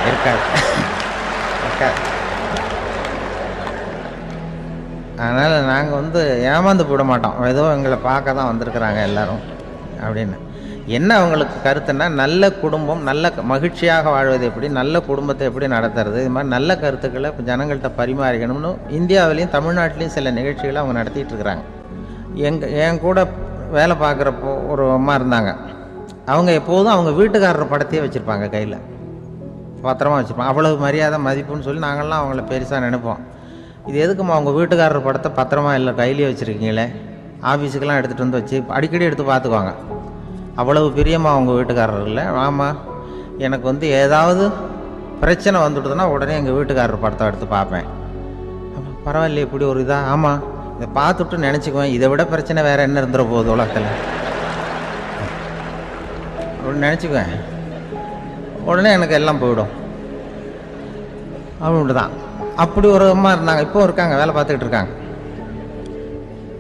[SPEAKER 2] இருக்காது. அதனால் நாங்கள் ஏமாந்து போட மாட்டோம், ஏதோ எங்களை பார்க்க தான் வந்திருக்கிறாங்க எல்லோரும் அப்படின்னு. என்ன அவங்களுக்கு கருத்துன்னா, நல்ல குடும்பம், நல்ல மகிழ்ச்சியாக வாழ்வது எப்படி, நல்ல குடும்பத்தை எப்படி நடத்துறது, இது மாதிரி நல்ல கருத்துக்களை இப்போ ஜனங்கள்கிட்ட பரிமாறிக்கணும்னு இந்தியாவிலையும் தமிழ்நாட்டிலையும் சில நிகழ்ச்சிகளை அவங்க நடத்திட்டு இருக்கிறாங்க. என் கூட வேலை பார்க்குறப்போ ஒரு அம்மா இருந்தாங்க, அவங்க எப்போதும் அவங்க வீட்டுக்காரர் படத்தையே வச்சுருப்பாங்க, கையில் பத்திரமா வச்சுருப்பாங்க, அவ்வளவு மரியாதை மதிப்புன்னு சொல்லி நாங்கள்லாம் அவங்கள பெருசாக நினைப்போம். இது எதுக்குமா அவங்க வீட்டுக்காரர் படத்தை பத்திரமா இல்லை கையிலேயே வச்சுருக்கீங்களே, ஆஃபீஸுக்கெல்லாம் எடுத்துகிட்டு வச்சு அடிக்கடி எடுத்து பார்த்துக்குவாங்க, அவ்வளவு பிரியமாக அவங்க வீட்டுக்காரர் இல்லை. ஆமாம், எனக்கு ஏதாவது பிரச்சனை வந்துவிடுதுன்னா உடனே எங்கள் வீட்டுக்காரர் படத்தை எடுத்து பார்ப்பேன். பரவாயில்ல, இப்படி ஒரு இதாக, ஆமாம் இதை பார்த்துட்டு நினச்சிக்குவேன், இதை விட பிரச்சனை வேறு என்ன இருந்துட போகுது உலகத்தில் அப்படின்னு நினச்சிக்குவேன், உடனே எனக்கு எல்லாம் போயிடும் அப்படின்ட்டு தான். அப்படி ஒரு அம்மா இருந்தாங்க, இப்போ இருக்காங்க, வேலை பார்த்துக்கிட்டு இருக்காங்க.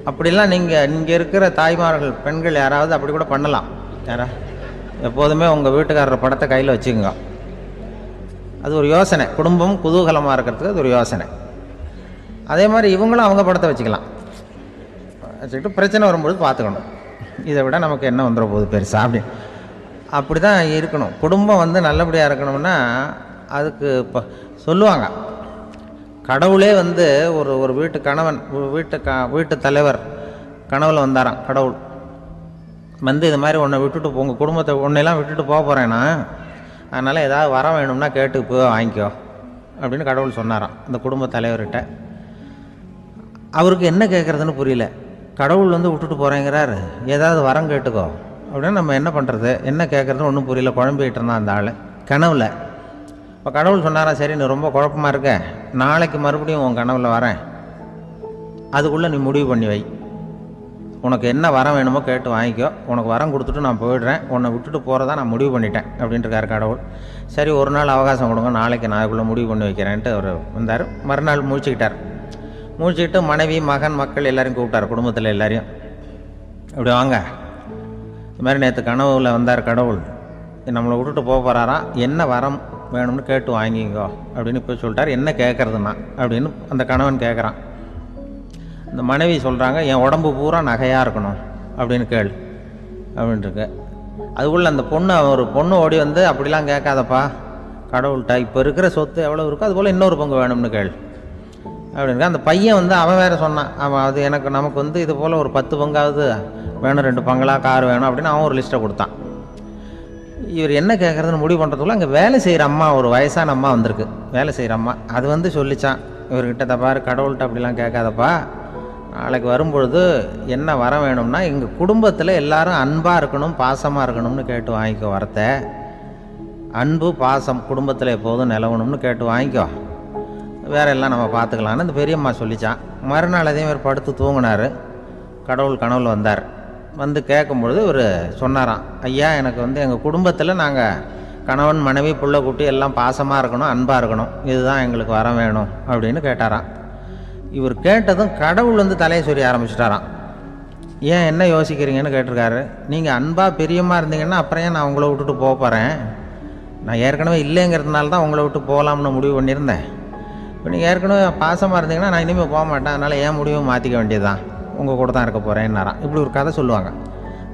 [SPEAKER 2] அப்படிலாம் நீங்கள் இருக்கிற தாய்மார்கள் பெண்கள் யாராவது அப்படி கூட பண்ணலாம். எப்போதுமே உங்கள் வீட்டுக்காரர் படத்தை கையில் வச்சுக்கோங்க, அது ஒரு யோசனை, குடும்பம் குதூகலமாக இருக்கிறதுக்கு அது ஒரு யோசனை. அதே மாதிரி இவங்களும் அவங்க படத்தை வச்சுக்கலாம், வச்சுக்கிட்டு பிரச்சனை வரும்பொழுது பார்த்துக்கணும், இதை விட நமக்கு என்ன வந்துட போகுது பெருசா அப்படி தான் இருக்கணும். குடும்பம் நல்லபடியாக இருக்கணும்னா அதுக்கு இப்போ சொல்லுவாங்க, கடவுளே ஒரு வீட்டு கணவன், வீட்டு தலைவர் கனவுல வந்தாராம். கடவுள் இது மாதிரி உன்னை விட்டுட்டு உங்கள் குடும்பத்தை உன்னையெல்லாம் விட்டுட்டு போக போகிறேன்னா, அதனால் ஏதாவது வர வேணும்னா கேட்டு போய் வாங்கிக்கோ அப்படின்னு கடவுள் சொன்னாராம் அந்த குடும்ப தலைவர்கிட்ட. அவருக்கு என்ன கேட்குறதுன்னு புரியல, கடவுள் விட்டுட்டு போகிறேங்கிறார், ஏதாவது வரம் கேட்டுக்கோ அப்படின்னு. நம்ம என்ன பண்ணுறது, என்ன கேட்குறதுன்னு ஒன்றும் புரியல, குழம்பிக்கிட்டு இருந்தான் அந்த ஆள் கனவுல. இப்போ கடவுள் சொன்னாரா, சரி நீ ரொம்ப குழப்பமாக இருக்க, நாளைக்கு மறுபடியும் உன் கனவுல வரேன், அதுக்குள்ளே நீ முடிவு பண்ணி வை. உனக்கு என்ன வரம் வேணுமோ கேட்டு வாங்கிக்கோ, உனக்கு வரம் கொடுத்துட்டு நான் போயிடுறேன், உன்னை விட்டுட்டு போகிறதா நான் முடிவு பண்ணிட்டேன் அப்படின்ட்டுருக்காரு கடவுள். சரி, ஒரு நாள் அவகாசம் கொடுங்க, நாளைக்கு நான் அதுக்குள்ளே முடிவு பண்ணி வைக்கிறேன்ட்டு அவர் வந்தார். மறுநாள் முழிச்சுக்கிட்டார். முழிச்சுக்கிட்டு மனைவி, மகன், மக்கள் எல்லாரையும் கூப்பிட்டார், குடும்பத்தில் எல்லாரையும். இப்படி வாங்க, இது மாதிரி நேற்று கனவுல வந்தார் கடவுள், நம்மளை விட்டுட்டு போக போகிறாராம், என்ன வரம் வேணும்னு கேட்டு வாங்கிங்கோ அப்படின்னு போய் சொல்லிட்டார். என்ன கேட்குறதுண்ணா அப்படின்னு அந்த கணவன் கேட்குறான். இந்த மனைவி சொல்கிறாங்க, என் உடம்பு பூரா நகையாக இருக்கணும் அப்படின்னு கேள் அப்படின்ட்டுருக்கு. அதுக்குள்ளே அந்த ஒரு பொண்ணு ஓடி வந்து, அப்படிலாம் கேட்காதப்பா கடவுள்கிட்ட, இப்போ இருக்கிற சொத்து எவ்வளோ இருக்கோ அதுபோல் இன்னொரு பங்கு வேணும்னு கேள் அப்படின்னு. அந்த பையன் வந்து அவன் வேறு சொன்னான், அவன் அது நமக்கு வந்து இது போல் ஒரு 10 பங்காவது வேணும், 2 பங்களா கார் வேணும் அப்படின்னு அவன் ஒரு லிஸ்ட்டை கொடுத்தான். இவர் என்ன கேட்குறதுன்னு முடிவு பண்ணுறதுக்குள்ள அங்கே வேலை செய்கிற அம்மா, ஒரு வயசான அம்மா வந்திருக்கு, வேலை செய்கிற அம்மா. அது வந்து சொல்லிச்சான் இவர்கிட்ட, தப்பாரு கடவுள்கிட்ட அப்படிலாம் கேட்காதப்பா, நாளைக்கு வரும்பொழுது என்ன வர வேணும்னா எங்கள் குடும்பத்தில் எல்லாரும் அன்பாக இருக்கணும், பாசமாக இருக்கணும்னு கேட்டு வாங்கிக்கோ வரத்தை. அன்பு பாசம் குடும்பத்தில் எப்போதும் நிலவணும்னு கேட்டு வாங்கிக்கோ, வேற எல்லாம் நம்ம பார்த்துக்கலான்னு அந்த பெரியம்மா சொல்லிச்சான். மறுநாள் அதே மாதிரி படுத்து தூங்கினார். கடவுள் கனவுல வந்தார். வந்து கேட்கும்பொழுது இவர் சொன்னாராம், ஐயா எனக்கு வந்து எங்கள் குடும்பத்தில் நாங்கள் கணவன் மனைவி புள்ள குட்டி எல்லாம் பாசமாக இருக்கணும், அன்பாக இருக்கணும், இதுதான் எங்களுக்கு வர வேணும் அப்படின்னு கேட்டாராம். இவர் கேட்டதும் கடவுள் வந்து தலையை சொரிய ஆரம்பிச்சிட்டாராம். ஏன் என்ன யோசிக்கிறீங்கன்னு கேட்டிருக்காரு. நீங்கள் அன்பாக பிரியமாக இருந்தீங்கன்னா அப்புறம் ஏன் நான் உங்களை விட்டுட்டு போக போகிறேன், நான் ஏற்கனவே இல்லைங்கிறதுனால தான் உங்களை விட்டு போகலாம்னு முடிவு பண்ணியிருந்தேன். இப்போ நீங்கள் ஏற்கனவே பாசமாக இருந்தீங்கன்னா நான் இனிமேல் போக மாட்டேன், அதனால் ஏன் முடிவை மாற்றிக்க வேண்டியது தான், உங்கள் கூட தான் இருக்க போகிறேன்னாராம். இப்படி ஒரு கதை சொல்லுவாங்க.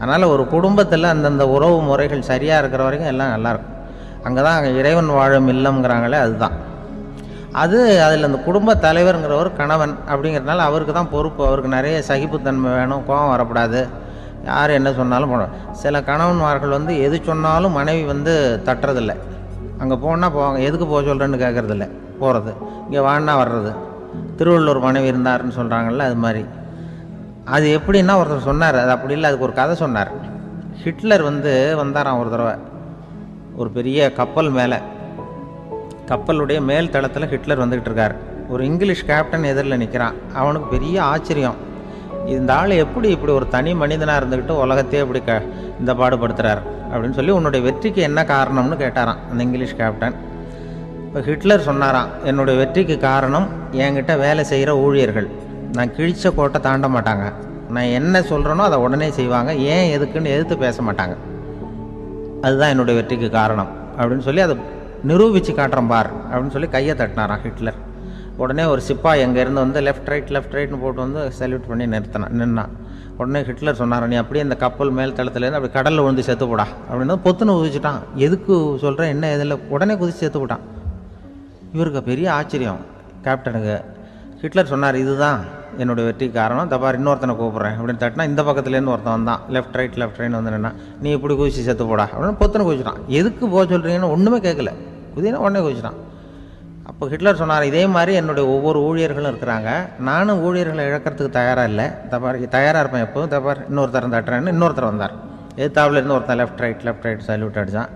[SPEAKER 2] அதனால் ஒரு குடும்பத்தில் அந்தந்த உறவு முறைகள் சரியாக இருக்கிற வரைக்கும் எல்லாம் நல்லாயிருக்கும். அங்கே தான் இறைவன் வாழும் இல்லம்ங்கிறாங்களே, அதுதான் அது. அதில் அந்த குடும்ப தலைவருங்கிறவர் கணவன் அப்படிங்கிறதுனால அவருக்கு தான் பொறுப்பு. அவருக்கு நிறைய சகிப்புத்தன்மை வேணும், கோபம் வரக்கூடாது, யார் என்ன சொன்னாலும் போகணும். சில கணவன்மார்கள் வந்து எது சொன்னாலும் மனைவி வந்து தட்டுறதில்லை. அங்கே போனால் போவாங்க, எதுக்கு போக சொல்கிறேன்னு கேட்குறதில்ல, போகிறது, இங்கே வான்னா வர்றது. திருவள்ளூர் மனைவி இருந்தாருன்னு சொல்கிறாங்கல்ல, அது மாதிரி. அது எப்படின்னா ஒருத்தர் சொன்னார், அது அப்படி இல்லை, அதுக்கு ஒரு கதை சொன்னார். ஹிட்லர் வந்து வந்தாராம் ஒரு தடவை, ஒரு பெரிய கப்பல் மேலே, கப்பலுடைய மேல் தளத்தில் ஹிட்லர் வந்துக்கிட்டு இருக்கார். ஒரு இங்கிலீஷ் கேப்டன் எதிரில் நிற்கிறான். அவனுக்கு பெரிய ஆச்சரியம், இந்த ஆள் எப்படி இப்படி ஒரு தனி மனிதனாக இருந்துக்கிட்டு உலகத்தையே இப்படி இந்த பாடுபடுத்துகிறார் அப்படின்னு சொல்லி, உன்னுடைய வெற்றிக்கு என்ன காரணம்னு கேட்டாராம் அந்த இங்கிலீஷ் கேப்டன். இப்போ ஹிட்லர் சொன்னாராம், என்னுடைய வெற்றிக்கு காரணம் என்கிட்ட வேலை செய்கிற ஊழியர்கள். நான் கிழிச்ச கோட்டை தாண்ட மாட்டாங்க, நான் என்ன சொல்கிறேனோ அதை உடனே செய்வாங்க, ஏன் எதுக்குன்னு எதிர்த்து பேச மாட்டாங்க, அதுதான் என்னுடைய வெற்றிக்கு காரணம் அப்படின்னு சொல்லி அதை நிரூபித்து காட்டுறேன் பார் அப்படின்னு சொல்லி கையை தட்டினாராம் ஹிட்லர். உடனே ஒரு சிப்பாய் எங்கேருந்து வந்து லெஃப்ட் ரைட்னு போட்டு வந்து சல்யூட் பண்ணி நின்னான். உடனே ஹிட்லர் சொன்னார், நீ அப்படியே இந்த கப்பல் மேல் தளத்துலேருந்து அப்படி கடலில் விழுந்து செத்து போடா அப்படின்னு பொத்துன்னு குதிச்சுட்டான். எதுக்கு சொல்கிறேன் என்ன இதில், உடனே குதிச்சு செத்து போட்டான். இவருக்கு பெரிய ஆச்சரியம் கேப்டனுக்கு. ஹிட்லர் சொன்னார், இதுதான் என்னுடைய வெற்றி காரணம், தப்பார் இன்னொருத்தனை கூப்பிட்றேன் அப்படின்னு தட்டினா இந்த பக்கத்துலேருந்து ஒருத்தன் வந்தான், லெஃப்ட் ரைட் வந்து நின்னா, நீ இப்படி குதிச்சு செத்து போடா அப்படின்னு பொத்துன்னு குதிச்சிட்டான். எதுக்கு போக சொல்கிறீங்கன்னு ஒன்றுமே கேட்கல, குதினா உடனே குதிச்சிட்டான். அப்போ ஹிட்லர் சொன்னார், இதே மாதிரி என்னுடைய ஒவ்வொரு ஊழியர்களும் இருக்கிறாங்க, நானும் ஊழியர்களை இழக்கிறதுக்கு தயாராக இல்லை, தப்பார் தயாராக இருப்பேன் எப்போதும், தப்பார் இன்னொருத்தர் தட்டுறேன்னு இன்னொருத்தர் வந்தார். எதிர்த்தாவில் இருந்து ஒருத்தன் லெஃப்ட் ரைட் சல்யூட் அடித்தான்.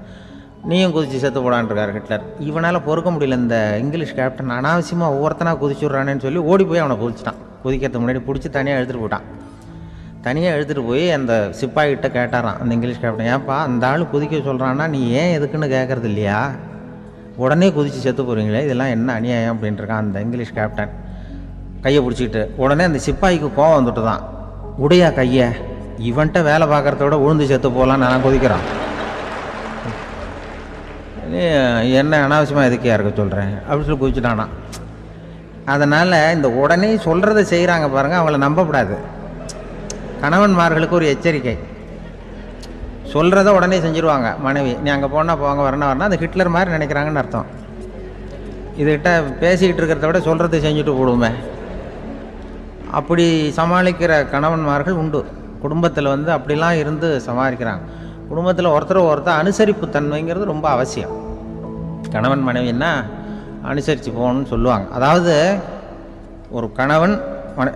[SPEAKER 2] நீயும் குதிச்சு செத்து போடான்ருக்கார் ஹிட்லர். இவனால் பொறுக்க முடியல, இந்த இங்கிலீஷ் கேப்டன் அனாவசியமாக ஒவ்வொருத்தனாக குதிச்சுட்றானேன்னு சொல்லி ஓடி போய் அவனை குதிச்சிட்டான். குதிக்கிறதுக்கு முன்னாடி பிடிச்சி தனியாக எடுத்துகிட்டு போட்டான். தனியாக எடுத்துகிட்டு போய் அந்த சிப்பாய்கிட்ட கேட்டாரான் அந்த இங்கிலீஷ் கேப்டன், ஏன்ப்பா அந்த ஆள் குதிக்க சொல்கிறான்னா நீ ஏன் எதுக்குன்னு கேட்குறது இல்லையா, உடனே குதித்து செத்து போகிறீங்களே, இதெல்லாம் என்ன அநியாயம் அப்படின்ட்டுருக்கான் அந்த இங்கிலீஷ் கேப்டன் கையை பிடிச்சிக்கிட்டு. உடனே அந்த சிப்பாய்க்கு கோவம் வந்துட்டு தான், உடையா கையை, இவன்ட்ட வேலை பார்க்குறத விட உழுந்து செத்து போகலான்னு நான் குதிக்கிறான், என்ன அனாவசியமாக எதுக்கையா இருக்க சொல்கிறேன் அப்படின்னு சொல்லி குதிச்சுட்டானா. அதனால் இந்த உடனே சொல்கிறத செய்கிறாங்க பாருங்கள், அவங்கள நம்பக்கூடாது. கணவன்மார்களுக்கு ஒரு எச்சரிக்கை, சொல்கிறத உடனே செஞ்சுருவாங்க மனைவி, நீ அங்கே போனால் போங்க வரணும் அது ஹிட்லர் மாதிரி நினைக்கிறாங்கன்னு அர்த்தம். இதுகிட்ட பேசிக்கிட்டு இருக்கிறத விட சொல்கிறத செஞ்சுட்டு போடுவோமே, அப்படி சமாளிக்கிற கணவன்மார்கள் உண்டு. குடும்பத்தில் வந்து அப்படிலாம் இருந்து சமாளிக்கிறாங்க. குடும்பத்தில் ஒருத்தர் அனுசரிப்பு தன்மைங்கிறது ரொம்ப அவசியம். கணவன் மனைவின்னா அனுசரித்து போகணும்னு சொல்லுவாங்க. அதாவது ஒரு கணவன்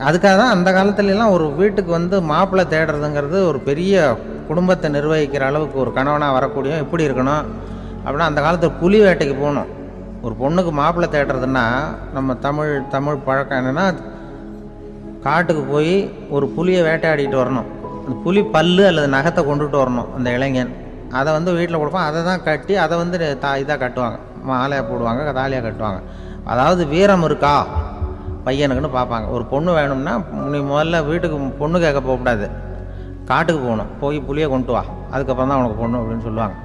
[SPEAKER 2] அதுக்காக தான் அந்த காலத்துலலாம் ஒரு வீட்டுக்கு வந்து மாப்பிள்ளை தேடுறதுங்கிறது ஒரு பெரிய குடும்பத்தை நிர்வகிக்கிற அளவுக்கு ஒரு கணவனாக வரக்கூடிய எப்படி இருக்கணும் அப்படின்னா, அந்த காலத்தில் புலி வேட்டைக்கு போகணும். ஒரு பொண்ணுக்கு மாப்பிள்ளை தேடுறதுன்னா நம்ம தமிழ் பழக்கம் என்னென்னா, காட்டுக்கு போய் ஒரு புலியை வேட்டையாடிட்டு வரணும். அந்த புலி பல்லு அல்லது நகத்தை கொண்டுட்டு வரணும் அந்த இளைஞன். அதை வந்து வீட்டில் கொடுப்பான். அதை தான் கட்டி அதை வந்து இதாக கட்டுவாங்க, மாலையாக போடுவாங்க, தாலியாக கட்டுவாங்க. அதாவது வீரம் இருக்கா பையனுக்குன்னு பார்ப்பாங்க. ஒரு பொண்ணு வேணும்னா நீ முதல்ல வீட்டுக்கு பொண்ணு கேட்க போகக்கூடாது, காட்டுக்கு போகணும், போய் புளியை கொண்டு வா, அதுக்கப்புறம் தான் உனக்கு பொண்ணு அப்படின்னு சொல்லுவாங்க.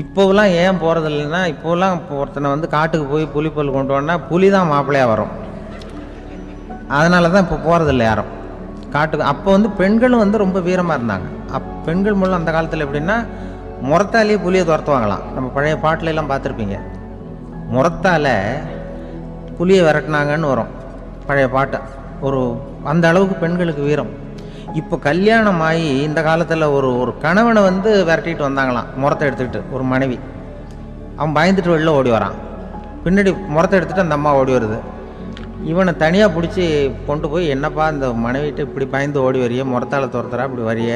[SPEAKER 2] இப்போவெல்லாம் ஏன் போகிறது இல்லைன்னா, இப்போலாம் ஒருத்தனை வந்து காட்டுக்கு போய் புலிப்பல் கொண்டு வரனா புலி தான் மாப்பிள்ளையாக வரும். அதனால தான் இப்போ போகிறதில்ல யாரும் காட்டுக்கு. அப்போ வந்து பெண்களும் வந்து ரொம்ப வீரமாக இருந்தாங்க. பெண்கள் மூலம் அந்த காலத்தில் எப்படின்னா முறத்தாலேயே புலியை துரத்துவாங்களாம். நம்ம பழைய பாட்டிலெல்லாம் பார்த்துருப்பீங்க, முறத்தால் புலியை விரட்டினாங்கன்னு வரும் பழைய பாட்டை. ஒரு அந்த அளவுக்கு பெண்களுக்கு வீரம். இப்போ கல்யாணம் ஆகி இந்த காலத்தில் ஒரு கணவனை வந்து விரட்டிட்டு வந்தாங்களாம் முறத்தை எடுத்துக்கிட்டு. ஒரு மனைவி அவன் பயந்துட்டு வெளில ஓடி வரான், பின்னாடி முறத்தை எடுத்துகிட்டு அந்த அம்மா ஓடி வருது. இவனை தனியாக பிடிச்சி கொண்டு போய், என்னப்பா இந்த மனைவிட்டு இப்படி பயந்து ஓடி வரைய, முறத்தால் துரத்துறா இப்படி வரைய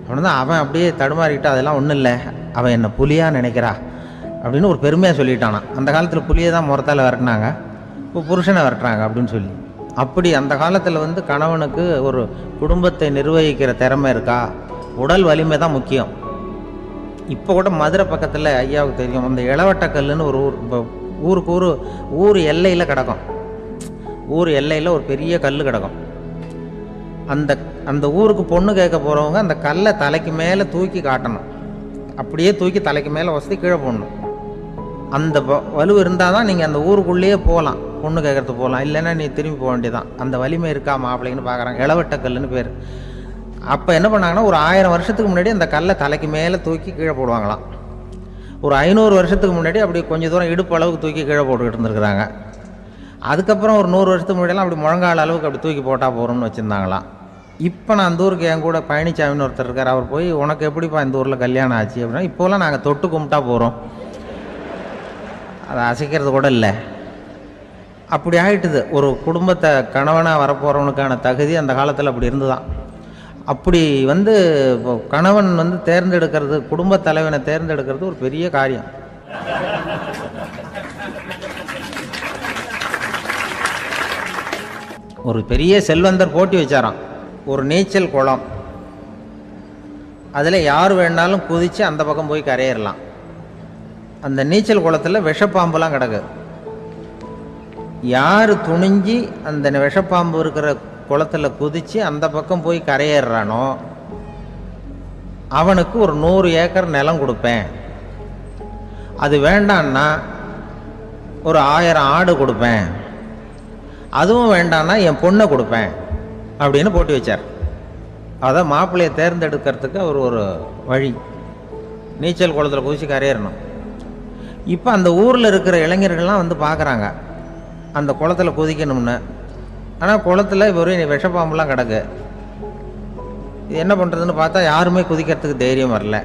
[SPEAKER 2] அப்படின்னு தான் அவன் அப்படியே தடுமாறிக்கிட்டு, அதெல்லாம் ஒன்றும் இல்லை, அவன் என்னை புலியாக நினைக்கிறா அப்படின்னு ஒரு பெருமையாக சொல்லிட்டானான். அந்த காலத்தில் புலியை தான் முறத்தால் விரட்டினாங்க, இப்போ புருஷனை விரட்டுறாங்க அப்படின்னு சொல்லி. அப்படி அந்த காலத்தில் வந்து கணவனுக்கு ஒரு குடும்பத்தை நிர்வகிக்கிற திறமை இருக்கா, உடல் வலிமை தான் முக்கியம். இப்போ கூட மதுரை பக்கத்தில் ஐயாவுக்கு தெரியும், அந்த இளவட்டக்கல்லுன்னு ஒரு ஊர். இப்போ ஊருக்கு ஊர் எல்லையில் கிடக்கும். ஊர் எல்லையில் ஒரு பெரிய கல் கிடக்கும். அந்த ஊருக்கு பொண்ணு கேட்க போகிறவங்க அந்த கல்லை தலைக்கு மேலே தூக்கி காட்டணும். அப்படியே தூக்கி தலைக்கு மேலே வசதி கீழே போடணும். அந்த வலு இருந்தால் தான் நீங்கள் அந்த ஊருக்குள்ளேயே போகலாம், பொண்ணு கேட்கறதுக்கு போகலாம். இல்லைன்னா நீ திரும்பி போக வேண்டியதான். அந்த வலிமை இருக்கா மாப்பிள்ளைங்கன்னு பார்க்குறாங்க. இளவட்டக்கல்லுன்னு பேர். அப்போ என்ன பண்ணாங்கன்னா, ஒரு 1000 வருஷத்துக்கு முன்னாடி அந்த கல்லை தலைக்கு மேலே தூக்கி கீழே போடுவாங்களாம். ஒரு 500 வருஷத்துக்கு முன்னாடி அப்படி கொஞ்சம் தூரம் இடுப்பு அளவுக்கு தூக்கி கீழே போட்டுக்கிட்டு இருந்துருக்குறாங்க. அதுக்கப்புறம் ஒரு 100 வருஷத்துக்கு முன்னாடியெல்லாம் அப்படி முழங்கால அளவுக்கு அப்படி தூக்கி போட்டால் போகிறோம்னு வச்சுருந்தாங்களாம். இப்போ நான் அந்த ஊருக்கு என் கூட பழனிசாமின்னு ஒருத்தர் இருக்கார். அவர் போய், உனக்கு எப்படிப்பா இந்த ஊரில் கல்யாணம் ஆச்சு அப்படின்னா, இப்போலாம் நாங்கள் தொட்டு கும்பிட்டா போகிறோம், அதை அசைக்கிறது கூட இல்லை. அப்படி ஆகிட்டுது. ஒரு குடும்பத்தை கணவனாக வரப்போகிறவனுக்கான தகுதி அந்த காலத்தில் அப்படி இருந்துதான். அப்படி வந்து கணவன் வந்து தேர்ந்தெடுக்கிறது, குடும்ப தலைவனை தேர்ந்தெடுக்கிறது ஒரு பெரிய காரியம். ஒரு பெரிய செல்வந்தர் போட்டி வச்சாராம், ஒரு நீச்சல் குளம், அதில் யார் வேணாலும் குதித்து அந்த பக்கம் போய் கரையேறலாம். அந்த நீச்சல் குளத்தில் விஷப்பாம்புலாம் கிடக்கு. யார் துணிஞ்சி அந்த விஷப்பாம்பு இருக்கிற குளத்தில் குதித்து அந்த பக்கம் போய் கரையேறானோ அவனுக்கு ஒரு 100 ஏக்கர் நிலம் கொடுப்பேன். அது வேண்டான்னா ஒரு 1000 ஆடு கொடுப்பேன். அதுவும் வேண்டான்னா என் பொண்ணை கொடுப்பேன் அப்படின்னு போட்டி வச்சார். அதான் மாப்பிள்ளையை தேர்ந்தெடுக்கிறதுக்கு அவர் ஒரு வழி, நீச்சல் குளத்தில் குதிச்சு கரையேறணும். இப்போ அந்த ஊரில் இருக்கிற இளைஞர்கள்லாம் வந்து பார்க்குறாங்க அந்த குளத்தில் குதிக்கணும்னு. ஆனால் குளத்தில் வெறும் விஷப்பாம்புலாம் கிடக்கு. இது என்ன பண்ணுறதுன்னு பார்த்தா யாருமே குதிக்கிறதுக்கு தைரியம் வரல.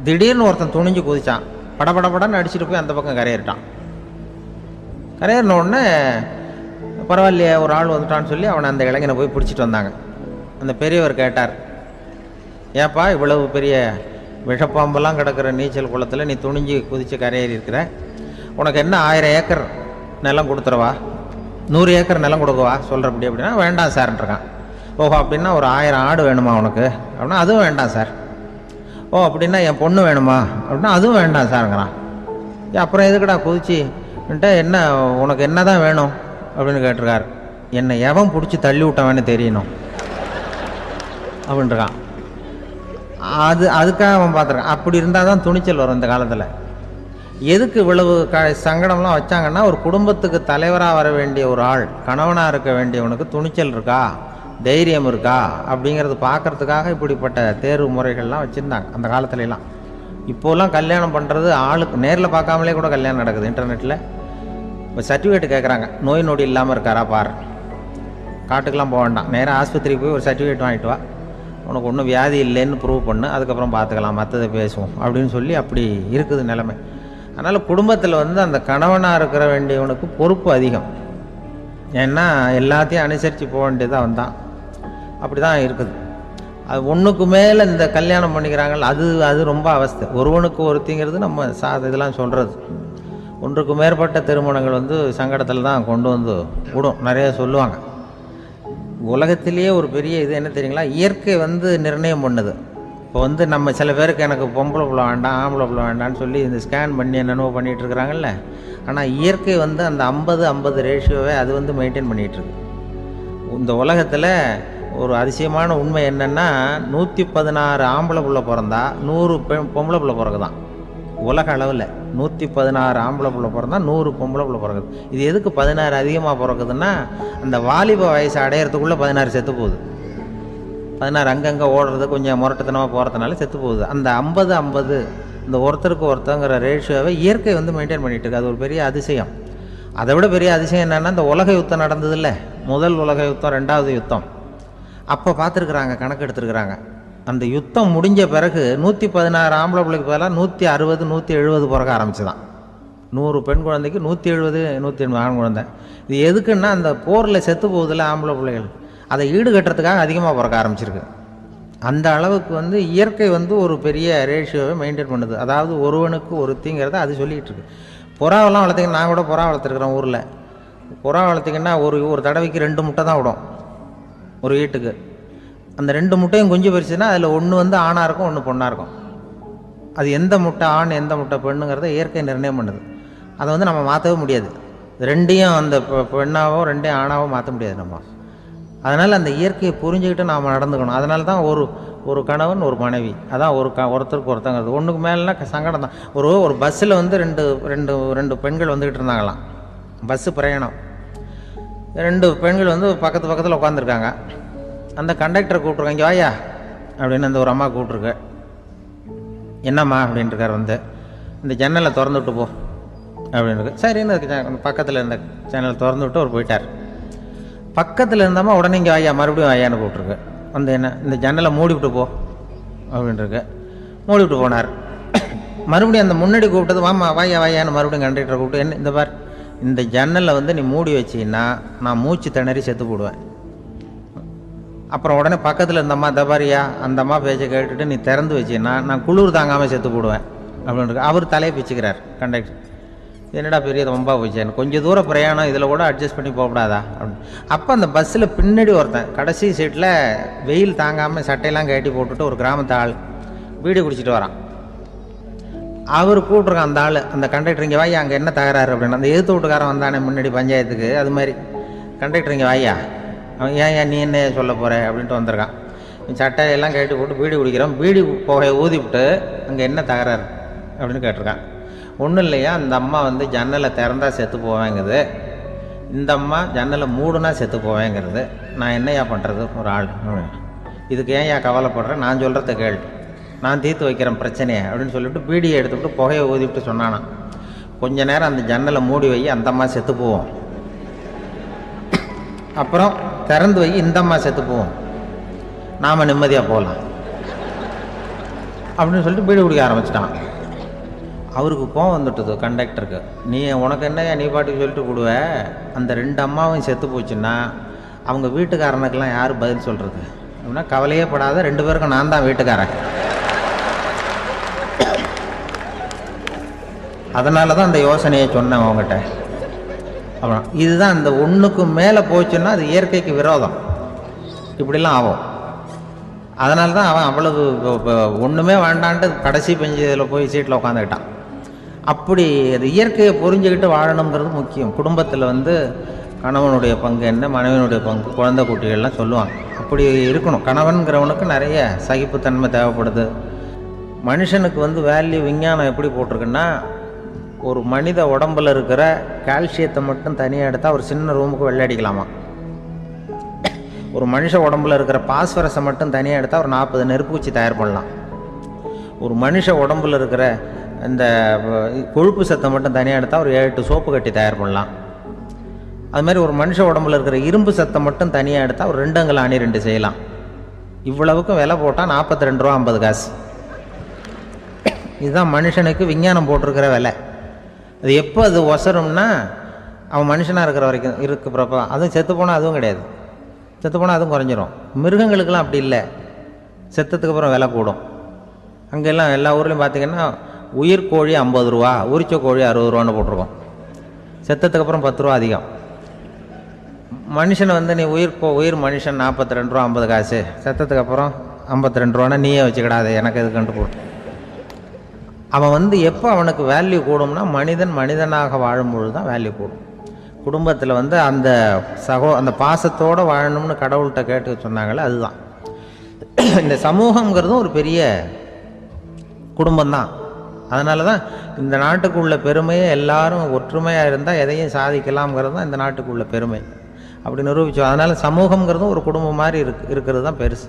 [SPEAKER 2] திடீர்னு ஒருத்தன் துணிஞ்சு குதிச்சான், படபடன்னு அடிச்சுட்டு போய் அந்த பக்கம் கரையேறிட்டான். கரையேறின உடனே பரவாயில்லையே ஒரு ஆள் வந்துட்டான்னு சொல்லி அவனை அந்த இளைஞனை போய் பிடிச்சிட்டு வந்தாங்க. அந்த பெரியவர் கேட்டார், ஏப்பா இவ்வளவு பெரிய விஷப்பாம்பெல்லாம் கிடக்கிற நீச்சல் குளத்தில் நீ துணிஞ்சு குதித்து கரையேறி இருக்கிற, உனக்கு என்ன 1000 ஏக்கர் நிலம் கொடுத்துறவா, 100 ஏக்கர் நிலம் கொடுக்கவா சொல்கிறப்படி அப்படின்னா, வேண்டாம் சார்ன்றான். ஓஹோ அப்படின்னா ஒரு 1000 ஆடு வேணுமா உனக்கு அப்படின்னா, அதுவும் வேண்டாம் சார். ஓ அப்படின்னா என் பொண்ணு வேணுமா அப்படின்னா, அதுவும் வேண்டாம் சாருங்கிறான். அப்புறம் எதுக்குடா குதிச்சுன்ட்டு, என்ன உனக்கு என்ன தான் வேணும் அப்படின்னு கேட்டிருக்கார். என்னை எவன் பிடிச்சி தள்ளி விட்டவன்னு தெரியணும் அப்படின்றான். அதுக்காக அவன் பார்த்துருக்கான். அப்படி இருந்தால் தான் துணிச்சல் வரும் இந்த காலத்தில். எதுக்கு இவ்வளவு சங்கடம்லாம் வச்சாங்கன்னா, ஒரு குடும்பத்துக்கு தலைவராக வர வேண்டிய ஒரு ஆள், கணவனாக இருக்க வேண்டியவனுக்கு துணிச்சல் இருக்கா, தைரியம் இருக்கா அப்படிங்கிறது பார்க்கறதுக்காக இப்படிப்பட்ட தேர்வு முறைகள்லாம் வச்சுருந்தாங்க அந்த காலத்துலலாம். இப்போலாம் கல்யாணம் பண்ணுறது ஆளுக்கு நேரில் பார்க்காமலே கூட கல்யாணம் நடக்குது இன்டர்நெட்டில். இப்போ சர்டிஃபிகேட் கேட்குறாங்க, நோய் நொடி இல்லாமல் இருக்காரா பார், காட்டுக்கெலாம் போக வேண்டாம், நேராக ஆஸ்பத்திரிக்கு போய் ஒரு சர்டிஃபிகேட் வாங்கிட்டு வா, உனக்கு ஒன்றும் வியாதி இல்லைன்னு ப்ரூவ் பண்ணு, அதுக்கப்புறம் பார்த்துக்கலாம், மற்றதை பேசுவோம் அப்படின்னு சொல்லி அப்படி இருக்குது நிலைமை. அதனால் குடும்பத்தில் வந்து அந்த கணவனாக இருக்கிற வேண்டியவனுக்கு பொறுப்பு அதிகம். ஏன்னா எல்லாத்தையும் அனுசரித்து போக வேண்டியதாக வந்தான். அப்படி தான் இருக்குது. அது ஒன்றுக்கு மேலே இந்த கல்யாணம் பண்ணிக்கிறாங்கல்ல, அது ரொம்ப அவஸ்தை. ஒருவனுக்கு ஒருத்திங்கிறது நம்ம இதெல்லாம் சொல்கிறது. ஒன்றுக்கு மேற்பட்ட திருமணங்கள் வந்து சங்கடத்தில் தான் கொண்டு வந்து விடும். நிறைய சொல்லுவாங்க, உலகத்திலேயே ஒரு பெரிய இது என்ன தெரியுங்களா, இயற்கை வந்து நிர்ணயம் பண்ணுது. இப்போ வந்து நம்ம சில பேருக்கு எனக்கு பொம்பளை பிள்ளை வேண்டாம் ஆம்பளை பிள்ளை வேண்டான்னு சொல்லி இந்த ஸ்கேன் பண்ணி என்னென்னவோ பண்ணிகிட்டு இருக்கிறாங்கல்ல. ஆனால் இயற்கை வந்து அந்த 50-50 ரேஷியோவை அது வந்து மெயின்டைன் பண்ணிகிட்ருக்கு. இந்த உலகத்தில் ஒரு அதிசயமான உண்மை என்னென்னா, 116 ஆம்பளை பிள்ளை பிறந்தா 100 பொம்பளை பிள்ளை பிறகுதான். உலக அளவில் 116 ஆம்பளை பிள்ளை பிறந்தா 100 பொம்பளை பிள்ளை பிறகுது. இது எதுக்கு 16 அதிகமாக பிறகுதுன்னா, அந்த வாலிப வயசு அடையிறதுக்குள்ளே 16 செத்து போகுது. 16 அங்கங்கே ஓடுறது கொஞ்சம் முரட்டுத்தனமாக போகிறதுனால செத்து போகுது. அந்த 50-50 இந்த ஒருத்தருக்கு ஒருத்தங்கிற ரேஷியோவை இயற்கை வந்து மெயின்டைன் பண்ணிகிட்டு இருக்கு. அது ஒரு பெரிய அதிசயம். அதை விட பெரிய அதிசயம் என்னென்னா, இந்த உலக யுத்தம் நடந்ததில்ல, முதல் உலக யுத்தம், 2வது யுத்தம், அப்போ பார்த்துருக்குறாங்க, கணக்கு எடுத்துருக்குறாங்க. அந்த யுத்தம் முடிஞ்ச பிறகு 116 ஆம்பளை பிள்ளைக்கு பதிலாக 160 170 பிறக்க ஆரம்பிச்சுதான். 100 பெண் குழந்தைக்கு 170 180 ஆண் குழந்தை. இது எதுக்குன்னா, அந்த போரில் செத்து போகுதில்ல ஆம்பளை பிள்ளைகள், அதை ஈடுகட்டுறதுக்காக அதிகமாக பிறக்க ஆரம்பிச்சிருக்கு. அந்த அளவுக்கு வந்து இயற்கை வந்து ஒரு பெரிய ரேஷியோவை மெயின்டைன் பண்ணுது. அதாவது ஒருவனுக்கு ஒருத்திங்கிறத அது சொல்லிகிட்டு இருக்கு. புறாவெல்லாம் வளர்த்திங்கன்னா, நான் கூட புறா வளர்த்துருக்குறேன் ஊரில். புறா வளர்த்திங்கன்னா ஒரு தடவைக்கு 2 முட்டை தான் விடும் ஒரு வீட்டுக்கு. அந்த 2 முட்டையும் குஞ்சு பறிச்சுன்னா அதில் ஒன்று வந்து ஆணாக இருக்கும், ஒன்று பொண்ணாக இருக்கும். அது எந்த முட்டை ஆண் எந்த முட்டை பெண்ணுங்கிறத இயற்கை நிர்ணயம் பண்ணுது. அதை வந்து நம்ம மாற்றவே முடியாது. ரெண்டையும் அந்த பெண்ணாவோ 2 ஆணாவோ மாற்ற முடியாது நம்ம. அதனால் அந்த இயற்கையை புரிஞ்சுக்கிட்டு நாம் நடந்துக்கணும். அதனால தான் ஒரு கணவன் ஒரு மனைவி, அதான் ஒருத்தருக்கு ஒருத்தங்கிறது. ஒன்றுக்கு மேலேனா சங்கடம் தான். ஒரு பஸ்ஸில் வந்து ரெண்டு பெண்கள் வந்துக்கிட்டு இருந்தாங்களாம். பஸ்ஸு பிரயாணம். 2 பெண்கள் வந்து பக்கத்தில் உட்காந்துருக்காங்க. அந்த கண்டக்டரை கூப்பிட்ருக்காங்க, இங்கே வாயா அப்படின்னு அந்த ஒரு அம்மா கூப்பிட்ருக்கு. என்னம்மா அப்படின்ட்டுருக்கார். வந்து இந்த ஜன்னலை திறந்து விட்டு போ அப்படின்னு. சரின்னு பக்கத்தில் இருந்த ஜன்னலை திறந்து விட்டு அவர் போயிட்டார். பக்கத்தில் இருந்தாமா உடனே இங்கே வாயா மறுபடியும் வாயான்னு கூப்பிட்ருக்கு. வந்து என்ன இந்த ஜன்னலை மூடிவிட்டு போ அப்படின்ட்டுருக்கு. மூடிவிட்டு போனார். மறுபடியும் அந்த முன்னாடி கூப்பிட்டது வாமா வாயான்னு மறுபடியும் கண்டக்டரை கூப்பிட்டு, என்ன இந்த பார், இந்த ஜன்னலை வந்து நீ மூடி வச்சின்னா நான் மூச்சு திணறி செத்து போடுவேன். அப்புறம் உடனே பக்கத்தில் இருந்தம்மா தபாரியா அந்த அம்மா பேச்சை கேட்டுட்டு நீ திறந்து வச்சின்னா நான் குளிர் தாங்காமல் செத்து போடுவேன் அப்படின்ட்டு. அவர் தலையை பிச்சுக்கிறார் கண்டக்டர். என்னடா பெரிய ரொம்ப போச்சேன்னு, கொஞ்சம் தூரம் பிரயாணம், இதில் கூட அட்ஜஸ்ட் பண்ணி போகக்கூடாதா அப்படின்னு. அப்போ அந்த பஸ்ஸில் பின்னாடி ஒருத்தன் கடைசி சீட்டில் வெயில் தாங்காமல் சட்டையெல்லாம் கட்டி போட்டுட்டு ஒரு கிராமத்து ஆள் பீடி குடிச்சிட்டு வரான். அவர் கூப்பிட்ருக்கான் அந்த ஆள், அந்த கண்டக்டர், இங்கே வாயா அங்கே என்ன தகராறு அப்படின்னு. அந்த எதிர்த்து வீட்டுக்காரன் வந்தானே முன்னாடி பஞ்சாயத்துக்கு, அது மாதிரி கண்டக்டர் இங்கே வாயா, அவன் ஏன் நீ என்ன சொல்ல போகிற அப்படின்ட்டு வந்திருக்கான். சட்டையெல்லாம் கட்டி போட்டு பீடி குடிக்கிறான். பீடி புகையை ஊதிவிட்டு அங்கே என்ன தகராறு அப்படின்னு கேட்டிருக்கான். ஒன்றும் இல்லையா, அந்த அம்மா வந்து ஜன்னலை திறந்தா செத்து போவேங்கிறது, இந்த அம்மா ஜன்னலை மூடுனா செத்து போவேங்கிறது. நான் என்னையா பண்ணுறது ஒரு ஆள், இதுக்கு ஏன் கவலைப்படுறேன், நான் சொல்கிறத கேள், நான் தீர்த்து வைக்கிறேன் பிரச்சனையை அப்படின்னு சொல்லிவிட்டு பீடியை எடுத்துவிட்டு புகையை ஊதிவிட்டு சொன்னானா, கொஞ்ச நேரம் அந்த ஜன்னலை மூடி வை, அந்த அம்மா செத்து போவோம், அப்புறம் திறந்து வை, இந்த அம்மா செத்து போவோம், நாம் நிம்மதியாக போகலாம் அப்படின்னு சொல்லிட்டு பீடி குடிக்க ஆரம்பிச்சிட்டான். அவருக்கு கோவம் வந்துட்டுது கண்டக்டருக்கு. உனக்கு என்னையா நீ பாட்டுக்கு சொல்லிட்டு போடுவ, அந்த 2 அம்மாவும் செத்து போச்சுன்னா அவங்க வீட்டுக்காரனுக்கெல்லாம் யார் பதில் சொல்கிறது அப்படின்னா, கவலையே படாத, 2 பேருக்கும் நான் தான் வீட்டுக்காரன். அதனால தான் அந்த யோசனையை சொன்னேன் அவங்ககிட்ட. அப்புறம் இதுதான் அந்த ஒன்றுக்கு மேலே போச்சுன்னா அது இயற்கைக்கு விரோதம், இப்படிலாம் ஆகும். அதனால தான் அவன் அவ்வளவு ஒன்றுமே வேண்டான்ட்டு கடைசி பெஞ்சில் போய் சீட்டில் உட்காந்துக்கிட்டான். அப்படி அது இயற்கையை புரிஞ்சுக்கிட்டு வாழணுங்கிறது முக்கியம். குடும்பத்தில் வந்து கணவனுடைய பங்கு என்ன, மனைவியினுடைய பங்கு, குழந்தை குட்டிகள்லாம் சொல்லுவாங்க. அப்படி இருக்கணும். கணவன்கிறவனுக்கு நிறைய சகிப்புத்தன்மை தேவைப்படுது. மனுஷனுக்கு வந்து வேல்யூ விஞ்ஞானம் எப்படி போட்டிருக்குன்னா, ஒரு மனித உடம்பில் இருக்கிற கால்சியத்தை மட்டும் தனியாக எடுத்தால் ஒரு சின்ன ரூமுக்கு வெள்ளை அடிக்கலாமா. ஒரு மனுஷ உடம்புல இருக்கிற பாஸ்பரஸை மட்டும் தனியாக எடுத்தால் ஒரு 40 நெருப்பூச்சி தயார் பண்ணலாம். ஒரு மனுஷ உடம்புல இருக்கிற இந்த கொழுப்பு சத்தை மட்டும் தனியாக எடுத்தால் ஒரு 7-8 சோப்பு கட்டி தயார் பண்ணலாம். அதுமாதிரி ஒரு மனுஷ உடம்புல இருக்கிற இரும்பு சத்தை மட்டும் தனியாக எடுத்தால் ஒரு 2 அங்குல அணி 2 செய்யலாம். இவ்வளவுக்கும் விலை போட்டால் 42 ரூபா 50 காசு. இதுதான் மனுஷனுக்கு விஞ்ஞானம் போட்டிருக்கிற விலை. அது எப்போ அது ஒசரும்னா, அவன் மனுஷனாக இருக்கிற வரைக்கும் இருக்கிறப்ப. அதுவும் செத்து போனால் அதுவும் கிடையாது, செத்து போனால் அதுவும் குறைஞ்சிரும். மிருகங்களுக்கெல்லாம் அப்படி இல்லை, செத்ததுக்கு அப்புறம் விலை கூடும். அங்கெல்லாம் எல்லா ஊர்லேயும் பார்த்திங்கன்னா உயிர் கோழி 50 ரூபா, உரிச்ச கோழி 60 ரூபான்னு போட்டிருக்கோம். செத்ததுக்கு அப்புறம் 10 ரூபா அதிகம். மனுஷனை வந்து நீ உயிர் மனுஷன் 42 ரூபா 50 காசு, செத்ததுக்கு அப்புறம் 52 ரூபான்னா நீயே வச்சுக்கிடாது, எனக்கு எது கண்டு போடும். அவன் வந்து எப்போ அவனுக்கு வேல்யூ கூடும்னா மனிதனாக வாழும்பொழுது தான் வேல்யூ கூடும். குடும்பத்தில் வந்து அந்த பாசத்தோடு வாழணும்னு கடவுள்கிட்ட கேட்டு சொன்னாங்களே, அதுதான். இந்த சமூகங்கிறதும் ஒரு பெரிய குடும்பம்தான். அதனால தான் இந்த நாட்டுக்குள்ள பெருமையை எல்லாரும் ஒற்றுமையாக இருந்தால் எதையும் சாதிக்கலாம்ங்கிறது தான் இந்த நாட்டுக்குள்ள பெருமை. அப்படி நிரூபித்தோம். அதனால் சமூகங்கிறதும் ஒரு குடும்பம் மாதிரி இருக்கிறது தான் பெருசு.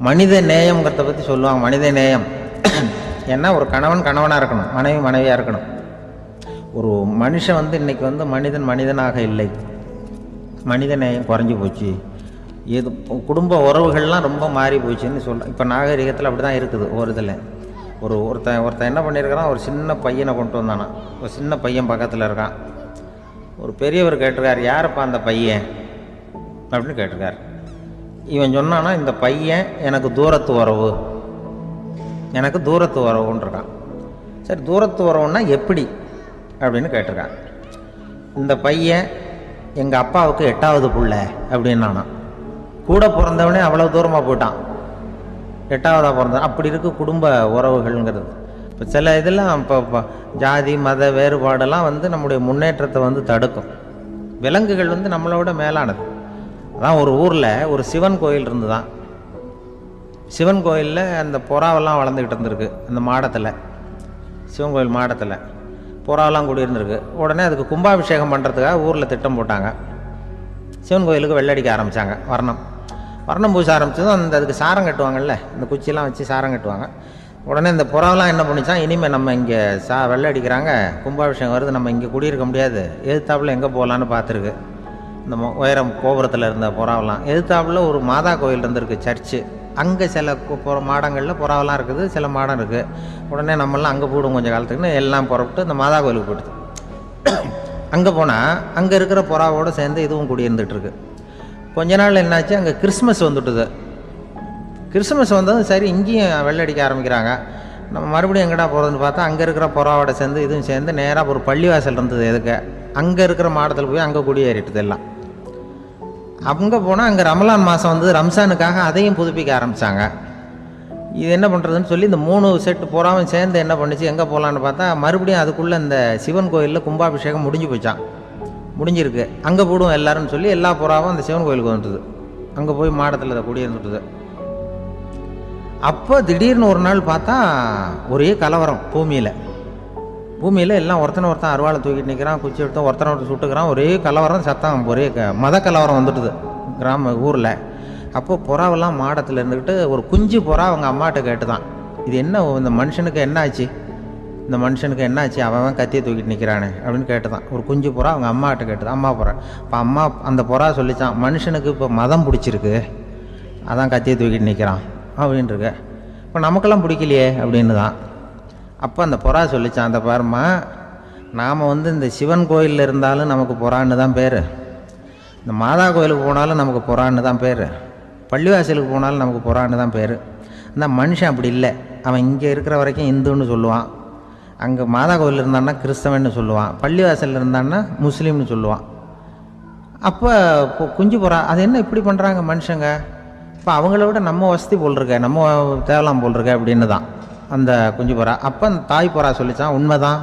[SPEAKER 2] மனித நேயம்ங்கிறத பற்றி சொல்லுவாங்க. மனித நேயம் ஏன்னா ஒரு கணவனாக இருக்கணும், மனைவியாக இருக்கணும். ஒரு மனுஷன் வந்து இன்றைக்கி வந்து மனிதனாக இல்லை, மனித நேயம் குறைஞ்சி போச்சு. குடும்ப உறவுகள்லாம் ரொம்ப மாறி போச்சுன்னு சொல்கிறேன். இப்போ நாகரிகத்தில் அப்படி தான் இருக்குது. ஒரு இதில் ஒருத்தன் என்ன பண்ணியிருக்கிறான், ஒரு சின்ன பையனை கொண்டு வந்தானா. ஒரு சின்ன பையன் பக்கத்தில் இருக்கான். ஒரு பெரியவர் கேட்டிருக்கார், யாரப்பா அந்த பையன் அப்படின்னு கேட்டிருக்கார். இவன் சொன்னான்னா, இந்த பையன் எனக்கு தூரத்து உறவுன்னு இருக்கான். சரி, தூரத்து உறவுன்னா எப்படி அப்படின்னு கேட்டிருக்கான். இந்த பையன் எங்கள் அப்பாவுக்கு 8வது பிள்ளை அப்படின்னானா. கூட பிறந்தவனே அவ்வளோ தூரமாக போயிட்டான், 8வதாக பிறந்தான். அப்படி இருக்குது குடும்ப உறவுகள்ங்கிறது. இப்போ சில இதெல்லாம் இப்போ ஜாதி மத வேறுபாடெல்லாம் வந்து நம்முடைய முன்னேற்றத்தை வந்து தடுக்கும். விலங்குகள் வந்து நம்மளோட மேலானது. அதான் ஒரு ஊரில் ஒரு சிவன் கோயில் இருந்து தான். சிவன் கோயிலில் அந்த புறாவெல்லாம் வளர்ந்துக்கிட்டு இருந்திருக்கு. அந்த மாடத்தில், சிவன் கோயில் மாடத்தில் புறாவெல்லாம் கூடியிருந்திருக்கு. உடனே அதுக்கு கும்பாபிஷேகம் பண்ணுறதுக்காக ஊரில் திட்டம் போட்டாங்க. சிவன் கோயிலுக்கு வெள்ளடிக்க ஆரம்பித்தாங்க. வர்ணம் பூச ஆரம்பித்ததும் அதுக்கு சாரம் கட்டுவாங்கல்ல, இந்த குச்சியெல்லாம் வச்சு சாரம் கட்டுவாங்க. உடனே இந்த புறாவெல்லாம் என்ன பண்ணிச்சான், இனிமேல் நம்ம இங்கே வெள்ளை அடிக்கிறாங்க, கும்பாபிஷேகம் வருது, நம்ம இங்கே குடியிருக்க முடியாது, எதிர்த்தாப்புல எங்கே போகலான்னு பார்த்துருக்கு. இந்த உயரம் கோபுரத்தில் இருந்த புறாவெல்லாம் எதிர்த்தாப்புல ஒரு மாதா கோயில் இருந்திருக்கு, சர்ச்சு. அங்கே சில மாடங்களில் புறாவெல்லாம் இருக்குது, சில மாடம் இருக்குது. உடனே நம்மளாம் அங்கே போடும் கொஞ்சம் காலத்துக்குன்னு எல்லாம் புறப்பட்டு இந்த மாதா கோயிலுக்கு போயிடுது. அங்கே போனால் அங்கே இருக்கிற புறாவோடு சேர்ந்து இதுவும் குடியிருந்துகிட்ருக்கு. கொஞ்ச நாள் என்னாச்சு, அங்கே கிறிஸ்மஸ் வந்துட்டுது. கிறிஸ்மஸ் வந்ததும் சரி இங்கேயும் வெள்ளடிக்க ஆரம்பிக்கிறாங்க. நம்ம மறுபடியும் எங்கடா போகிறதுன்னு பார்த்தா அங்கே இருக்கிற புறாவோட சேர்ந்து இதுவும் சேர்ந்து நேராக ஒரு பள்ளிவாசல் இருந்தது. எதுக்கு அங்கே இருக்கிற மாடத்தில் போய் அங்கே குடியேறிட்டுது எல்லாம். அங்கே போனால் அங்கே ரமலான் மாதம் வந்து ரம்ஜானுக்காக அதையும் புதுப்பிக்க ஆரம்பித்தாங்க. இது என்ன பண்ணுறதுன்னு சொல்லி இந்த 3 செட்டு புறாவும் சேர்ந்து என்ன பண்ணிச்சு, எங்கே போகலான்னு பார்த்தா மறுபடியும் அதுக்குள்ளே இந்த சிவன் கோயிலில் கும்பாபிஷேகம் முடிஞ்சிருக்கு. அங்கே போடுவோம் எல்லாருன்னு சொல்லி எல்லா புறாவும் அந்த சிவன் கோயிலுக்கு வந்துட்டுது. அங்கே போய் மாடத்தில் அதை குடியிருந்துட்டுது. அப்போ திடீர்னு ஒரு நாள் பார்த்தா ஒரே கலவரம் பூமியில் எல்லாம் ஒருத்தன் அருவாளை தூக்கிட்டு நிற்கிறான், குச்சி எடுத்து ஒருத்தனை சுட்டுக்கிறான். ஒரே கலவரம், சத்தம், ஒரே மத கலவரம் வந்துட்டுது ஊரில். அப்போது புறாவெல்லாம் மாடத்தில் இருந்துக்கிட்டு ஒரு குஞ்சு புறா அவங்க அம்மாட்ட கேட்டு தான், இது என்ன இந்த மனுஷனுக்கு என்னாச்சு, அவன் கத்தியை தூக்கிட்டு நிற்கிறானே அப்படின்னு கேட்டு தான். ஒரு குஞ்சு புறா அவங்க அம்மாட்ட கேட்டுதான், அம்மா புறா. இப்போ அம்மா அந்த புறா சொல்லித்தான், மனுஷனுக்கு இப்போ மதம் பிடிச்சிருக்கு, அதான் கத்தியை தூக்கிட்டு நிற்கிறான் அப்படின்ட்டுருக்கு. இப்போ நமக்கெல்லாம் பிடிக்கலையே அப்படின்னு தான். அப்போ அந்த புறா சொல்லித்தான், அந்த பாருமா, நாம் வந்து இந்த சிவன் கோயிலில் இருந்தாலும் நமக்கு புறான்னு தான் பேர், இந்த மாதா கோயிலுக்கு போனாலும் நமக்கு புறான்னு தான் பேர், பள்ளிவாசலுக்கு போனாலும் நமக்கு புறான்னு தான் பேர். அந்த மனுஷன் அப்படி இல்லை. அவன் இங்கே இருக்கிற வரைக்கும் இந்துன்னு சொல்லுவான், அங்கே மாதா கோயில் இருந்தான்னா கிறிஸ்தவன்னு சொல்லுவான், பள்ளிவாசலில் இருந்தான்னா முஸ்லீம்னு சொல்லுவான். அப்போ குஞ்சு புறா அது என்ன இப்படி பண்ணுறாங்க மனுஷங்க, இப்போ அவங்கள விட நம்ம வசதி போல் இருக்க, நம்ம தேவலாம் போல் இருக்க அப்படின்னு தான் அந்த குஞ்சு புறா. அப்போ அந்த தாய் புறா சொல்லித்தான், உண்மைதான்,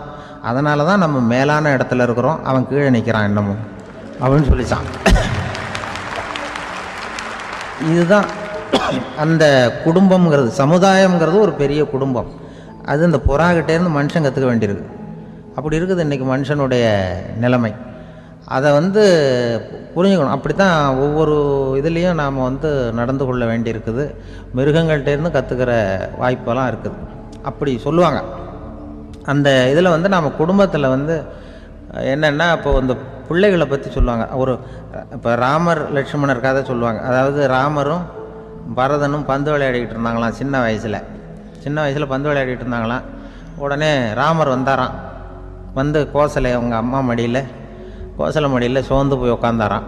[SPEAKER 2] அதனால தான் நம்ம மேலான இடத்துல இருக்கிறோம், அவன் கீழே நிற்கிறான் என்னமோ அப்படின்னு சொல்லித்தான். இதுதான் அந்த குடும்பம்ங்கிறது, சமுதாயம்ங்கிறது ஒரு பெரிய குடும்பம். அது இந்த புறாகிட்டேருந்து மனுஷன் கற்றுக்க வேண்டியிருக்கு. அப்படி இருக்குது இன்றைக்கி மனுஷனுடைய நிலைமை. அதை வந்து புரிஞ்சுக்கணும். அப்படி தான் ஒவ்வொரு இதுலேயும் நாம் வந்து நடந்து கொள்ள வேண்டியிருக்குது. மிருகங்கள்கிட்டேருந்து கற்றுக்கிற வாய்ப்பெல்லாம் இருக்குது அப்படி சொல்லுவாங்க. அந்த இதில் வந்து நாம் குடும்பத்தில் வந்து என்னென்னா, இப்போ இந்த பிள்ளைகளை பற்றி சொல்லுவாங்க. இப்போ ராமர் லட்சுமணர் கதை சொல்லுவாங்க. அதாவது ராமரும் பரதனும் பந்து விளையாடிக்கிட்டு இருந்தாங்களாம் சின்ன வயசில் பந்து விளையாடிட்டு இருந்தாங்களாம். உடனே ராமர் வந்தாராம். வந்து கோசலை அவங்க அம்மா கோசலை மடியில் சோர்ந்து போய் உட்காந்தாராம்.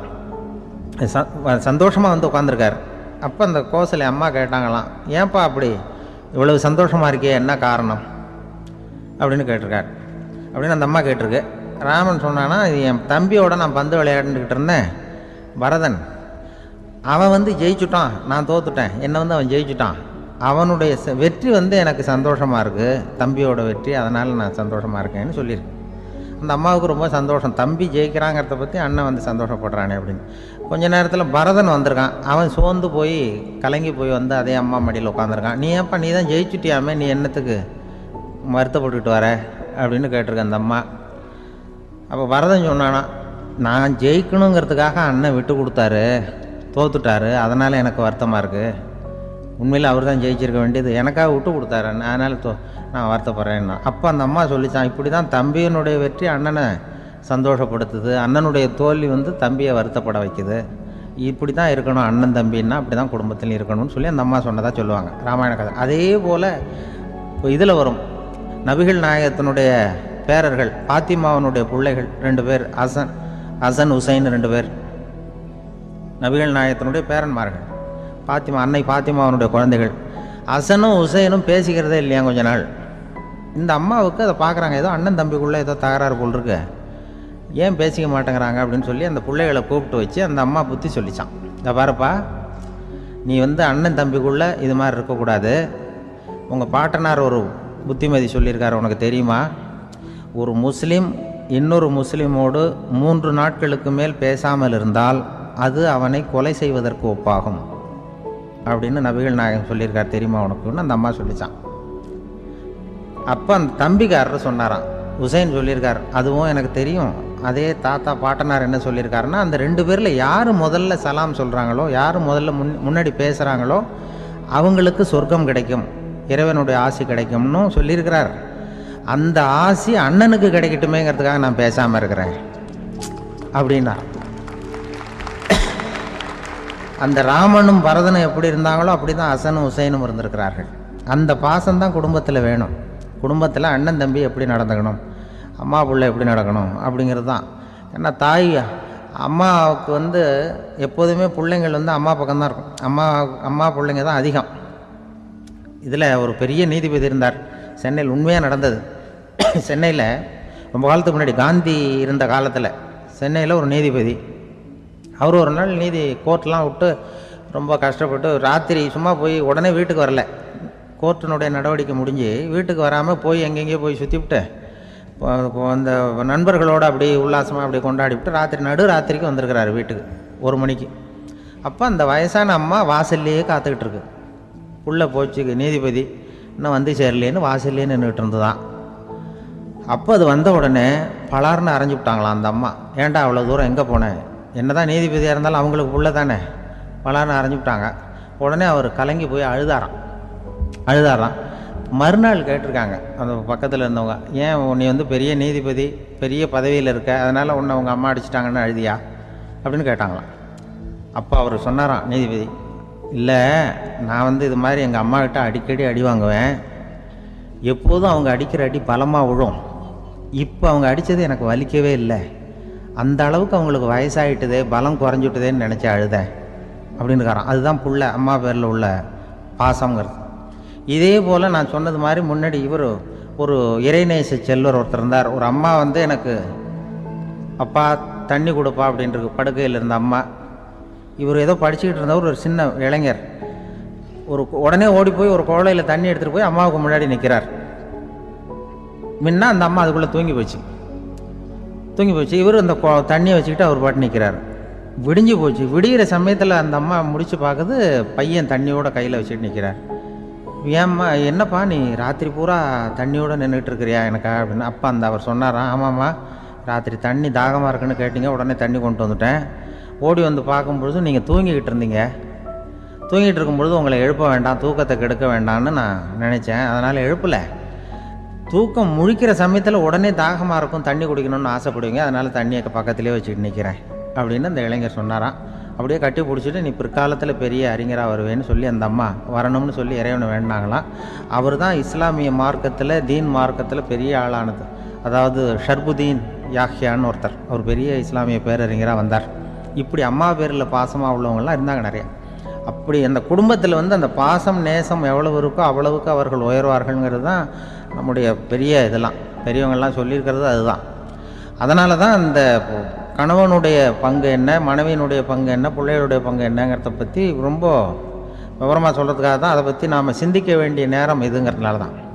[SPEAKER 2] சந்தோஷமாக வந்து உட்காந்துருக்கார். அப்போ அந்த கோசலை அம்மா கேட்டாங்களாம், ஏன்ப்பா அப்படி இவ்வளவு சந்தோஷமாக இருக்கே, என்ன காரணம் அப்படின்னு கேட்டிருக்கார். அப்படின்னு அந்த அம்மா கேட்டிருக்கு. ராமன் சொன்னான்னா, இது என் தம்பியோட நான் பந்து விளையாண்டுக்கிட்டு இருந்தேன், பரதன். அவன் வந்து ஜெயிச்சுட்டான், நான் தோத்துட்டேன். என்னை வந்து அவன் ஜெயிச்சுட்டான். அவனுடைய வெற்றி வந்து எனக்கு சந்தோஷமாக இருக்குது, தம்பியோட வெற்றி, அதனால் நான் சந்தோஷமாக இருக்கேன்னு சொல்லியிருக்கு. அந்த அம்மாவுக்கு ரொம்ப சந்தோஷம், தம்பி ஜெயிக்கிறாங்கிறத பற்றி அண்ணன் வந்து சந்தோஷப்படுறானே அப்படின்னு. கொஞ்ச நேரத்தில் பரதன் வந்திருக்கான். அவன் சோர்ந்து போய் கலங்கி போய் வந்து அதே அம்மா மடியில் உட்காந்துருக்கான். நீ ஏன்ப்பா, நீ தான் ஜெயிச்சுட்டியாமே, நீ என்னத்துக்கு வருத்தப்பட்டுக்கிட்டு வர அப்படின்னு கேட்டிருக்கேன் அந்த அம்மா. அப்போ பரதன் சொன்னானா, நான் ஜெயிக்கணுங்கிறதுக்காக அண்ணன் விட்டு கொடுத்தாரு, தோத்துட்டாரு, அதனால் எனக்கு வருத்தமாக இருக்குது. உண்மையில் அவர் தான் ஜெயிச்சிருக்க வேண்டியது, எனக்காக விட்டு கொடுத்தாரு, அதனால் நான் வருத்தப்படுறேன்னா. அப்போ அந்த அம்மா சொல்லிச்சான், இப்படி தான் தம்பியினுடைய வெற்றி அண்ணனை சந்தோஷப்படுத்துது, அண்ணனுடைய தோல்வி வந்து தம்பியை வருத்தப்பட வைக்குது. இப்படி தான் இருக்கணும் அண்ணன் தம்பின்னா, அப்படி தான் குடும்பத்தில் இருக்கணும்னு சொல்லி அந்த அம்மா சொன்னதாக சொல்லுவாங்க ராமாயண கதை. அதே போல் இப்போ இதில் வரும், நபிகள் நாயகத்தினுடைய பேரர்கள் பாத்திமாவனுடைய பிள்ளைகள் 2 பேர், ஹசன் ஹுசைன் 2 பேர் நபிகள் நாயகத்தினுடைய பேரன்மார்கள். அன்னை பாத்திமாவனுடைய குழந்தைகள். ஹசனும் ஹுசைனும் பேசிக்கிறதே இல்லையா கொஞ்ச நாள். இந்த அம்மாவுக்கு அதை பார்க்குறாங்க, ஏதோ அண்ணன் தம்பிக்குள்ளே ஏதோ தகராறு போல் இருக்கு, ஏன் பேசிக்க மாட்டேங்கிறாங்க அப்படின்னு சொல்லி அந்த பிள்ளைகளை கூப்பிட்டு வச்சு அந்த அம்மா புத்தி சொல்லிச்சான். இதை பாருப்பா, நீ வந்து அண்ணன் தம்பிக்குள்ளே இது மாதிரி இருக்கக்கூடாது. உங்கள் பாட்டனார் ஒரு புத்திமதி சொல்லியிருக்காரு, உனக்கு தெரியுமா? ஒரு முஸ்லீம் இன்னொரு முஸ்லீமோடு 3 நாட்களுக்கு மேல் பேசாமல் இருந்தால் அது அவனை கொலை செய்வதற்கு ஒப்பாகும் அப்படின்னு நபிகள் நாயகம் சொல்லியிருக்கார், தெரியுமா உனக்குன்னு அந்த அம்மா சொல்லிச்சான். அப்போ அந்த தம்பிக்காரர் சொன்னாராம், ஹுசைன் சொல்லியிருக்கார், அதுவும் எனக்கு தெரியும். அதே தாத்தா பாட்டனார் என்ன சொல்லியிருக்காருன்னா, அந்த 2 பேரில் யார் முதல்ல சலாம் சொல்கிறாங்களோ, யார் முதல்ல முன்னாடி பேசுகிறாங்களோ அவங்களுக்கு சொர்க்கம் கிடைக்கும், இறைவனுடைய ஆசி கிடைக்கும்னு சொல்லியிருக்கிறார். அந்த ஆசி அண்ணனுக்கு கிடைக்கட்டுமேங்கிறதுக்காக நான் பேசாமல் இருக்கிறேன் அப்படின்னா. அந்த ராமனும் பரதனும் எப்படி இருந்தாங்களோ அப்படி தான் ஹசனும் ஹுசைனும் இருந்திருக்கிறார்கள். அந்த பாசம்தான் குடும்பத்தில் வேணும். குடும்பத்தில் அண்ணன் தம்பி எப்படி நடந்துக்கணும், அம்மா பிள்ளை எப்படி நடக்கணும் அப்படிங்கிறது தான். ஏன்னா அம்மாவுக்கு வந்து எப்போதுமே பிள்ளைங்கள் வந்து அம்மா பக்கம்தான் இருக்கும். அம்மா பிள்ளைங்க தான் அதிகம். இதில் ஒரு பெரிய நீதிபதி இருந்தார் சென்னையில், உண்மையாக நடந்தது. சென்னையில் ரொம்ப காலத்துக்கு முன்னாடி காந்தி இருந்த காலத்தில் சென்னையில் ஒரு நீதிபதி, அவர் ஒரு நாள் கோர்ட்லாம் விட்டு ரொம்ப கஷ்டப்பட்டு ராத்திரி சும்மா போய் உடனே வீட்டுக்கு வரல. கோர்ட்டினுடைய நடவடிக்கை முடிஞ்சு வீட்டுக்கு வராமல் போய் எங்கெங்கேயோ போய் சுற்றிவிட்டு அந்த நண்பர்களோடு அப்படி உல்லாசமாக அப்படி கொண்டாடிவிட்டு நடுராத்திரிக்கு வந்திருக்கிறாரு வீட்டுக்கு 1 மணிக்கு. அப்போ அந்த வயசான அம்மா வாசல்லையே காத்துக்கிட்டு இருக்கு. உள்ளே போச்சு நீதிபதி இன்னும் வந்து சேரலேன்னு வாசல்லையே நின்றுட்டு இருந்துதான். அப்போ அது வந்த உடனே பலார்னு அரைஞ்சி விட்டாங்களாம் அந்த அம்மா. ஏன்டா அவ்வளோ தூரம் எங்கே போனேன், என்ன தான் நீதிபதியாக இருந்தாலும் அவங்களுக்கு புள்ள தானே, பலார்னு அரைஞ்சி விட்டாங்க. உடனே அவர் கலங்கி போய் அழுதாராம். மறுநாள் கேட்டிருக்காங்க அந்த பக்கத்தில் இருந்தவங்க, ஏன் நீ வந்து பெரிய நீதிபதி, பெரிய பதவியில் இருக்க, அதனால் உன்னை அவங்க அம்மா அடிச்சிட்டாங்கன்னு அழுதியா அப்படின்னு கேட்டாங்களாம். அப்போ அவர் சொன்னாராம் நீதிபதி, இல்லை நான் வந்து இது மாதிரி எங்கள் அம்மாக்கிட்ட அடிக்கடி அடி வாங்குவேன், எப்போதும் அவங்க அடிக்கிற அடி பலமாக விழும், இப்போ அவங்க அடித்தது எனக்கு வலிக்கவே இல்லை, அந்த அளவுக்கு அவங்களுக்கு வயசாகிட்டுதே, பலம் குறைஞ்சிட்டுதேன்னு நினச்சி அழுதேன் அப்படின்னு இருக்காராம். அதுதான் புள்ள அம்மா பேரில் உள்ள பாசங்கிறது. இதே போல் நான் சொன்னது மாதிரி முன்னாடி ஒரு இறைநேச செல்வர் ஒருத்தர் இருந்தார். ஒரு அம்மா வந்து எனக்கு அப்பா தண்ணி கொடுப்பா அப்படின்ட்டு படுக்கையில் இருந்த அம்மா. இவர் ஏதோ படிச்சுக்கிட்டு இருந்தவர், ஒரு சின்ன இளைஞர், உடனே ஓடி போய் ஒரு குவளையில் தண்ணி எடுத்துகிட்டு போய் அம்மாவுக்கு முன்னாடி நிற்கிறார். முன்ன அந்த அம்மா அதுக்குள்ளே தூங்கி போச்சு. இவர் அந்த தண்ணியை வச்சுக்கிட்டு அவர் பாட்டு நிற்கிறார். விடிஞ்சு போச்சு. விடிகிற சமயத்தில் அந்த அம்மா முடிச்சு பார்க்குது, பையன் தண்ணியோட கையில் வச்சுட்டு நிற்கிறார். ஏம்மா என்னப்பா நீ ராத்திரி பூரா தண்ணியோடு நின்றுட்டு இருக்கிறியா எனக்கா அப்படின்னு. அப்பா அவர் சொன்னாராம், ஆமாம்மா ராத்திரி தண்ணி தாகமாக இருக்குன்னு கேட்டிங்க, உடனே தண்ணி கொண்டு வந்துட்டேன். ஓடி வந்து பார்க்கும்பொழுது நீங்கள் தூங்கிக்கிட்டு இருந்தீங்க. தூங்கிட்டு இருக்கும்பொழுது உங்களை எழுப்ப வேண்டாம், தூக்கத்தை கெடுக்க வேண்டாம்னு நான் நினச்சேன், அதனால் எழுப்பலை. தூக்கம் முழிக்கிற சமயத்தில் உடனே தாகமாக இருக்கும், தண்ணி குடிக்கணும்னு ஆசைப்படுவீங்க, அதனால் தண்ணியை பக்கத்துலேயே வச்சுக்கிட்டு நிற்கிறேன் அப்படின்னு அந்த இளைஞர் சொன்னாராம். அப்படியே கட்டி பிடிச்சிட்டு நீ பிற்காலத்தில் பெரிய அறிஞராக வருவேன்னு சொல்லி அந்த அம்மா வரணும்னு சொல்லி இறைவனை வேண்டாங்களாம். அவர் தான் இஸ்லாமிய மார்க்கத்தில், தீன் மார்க்கத்தில் பெரிய ஆளானது. அதாவது ஷர்புதீன் யாஹ்யான்னு ஒருத்தர், அவர் பெரிய இஸ்லாமிய பேரறிஞராக வந்தார். இப்படி அம்மா பேரில் பாசமாக உள்ளவங்களாம் இருந்தாங்க நிறைய. அப்படி அந்த குடும்பத்தில் வந்து அந்த பாசம் நேசம் எவ்வளவு இருக்கோ அவ்வளவுக்கு அவர்கள் உயர்வார்கள்ங்கிறது தான் நம்முடைய பெரிய இதெல்லாம் பெரியவங்கள்லாம் சொல்லியிருக்கிறது அதுதான். அதனால தான் அந்த கணவனுடைய பங்கு என்ன, மனைவியினுடைய பங்கு என்ன, பிள்ளைகளுடைய பங்கு என்னங்கிறத பற்றி ரொம்ப விவரமாக சொல்கிறதுக்காக தான் அதை பற்றி நாம் சிந்திக்க வேண்டிய நேரம் இதுங்கிறதுனால தான்.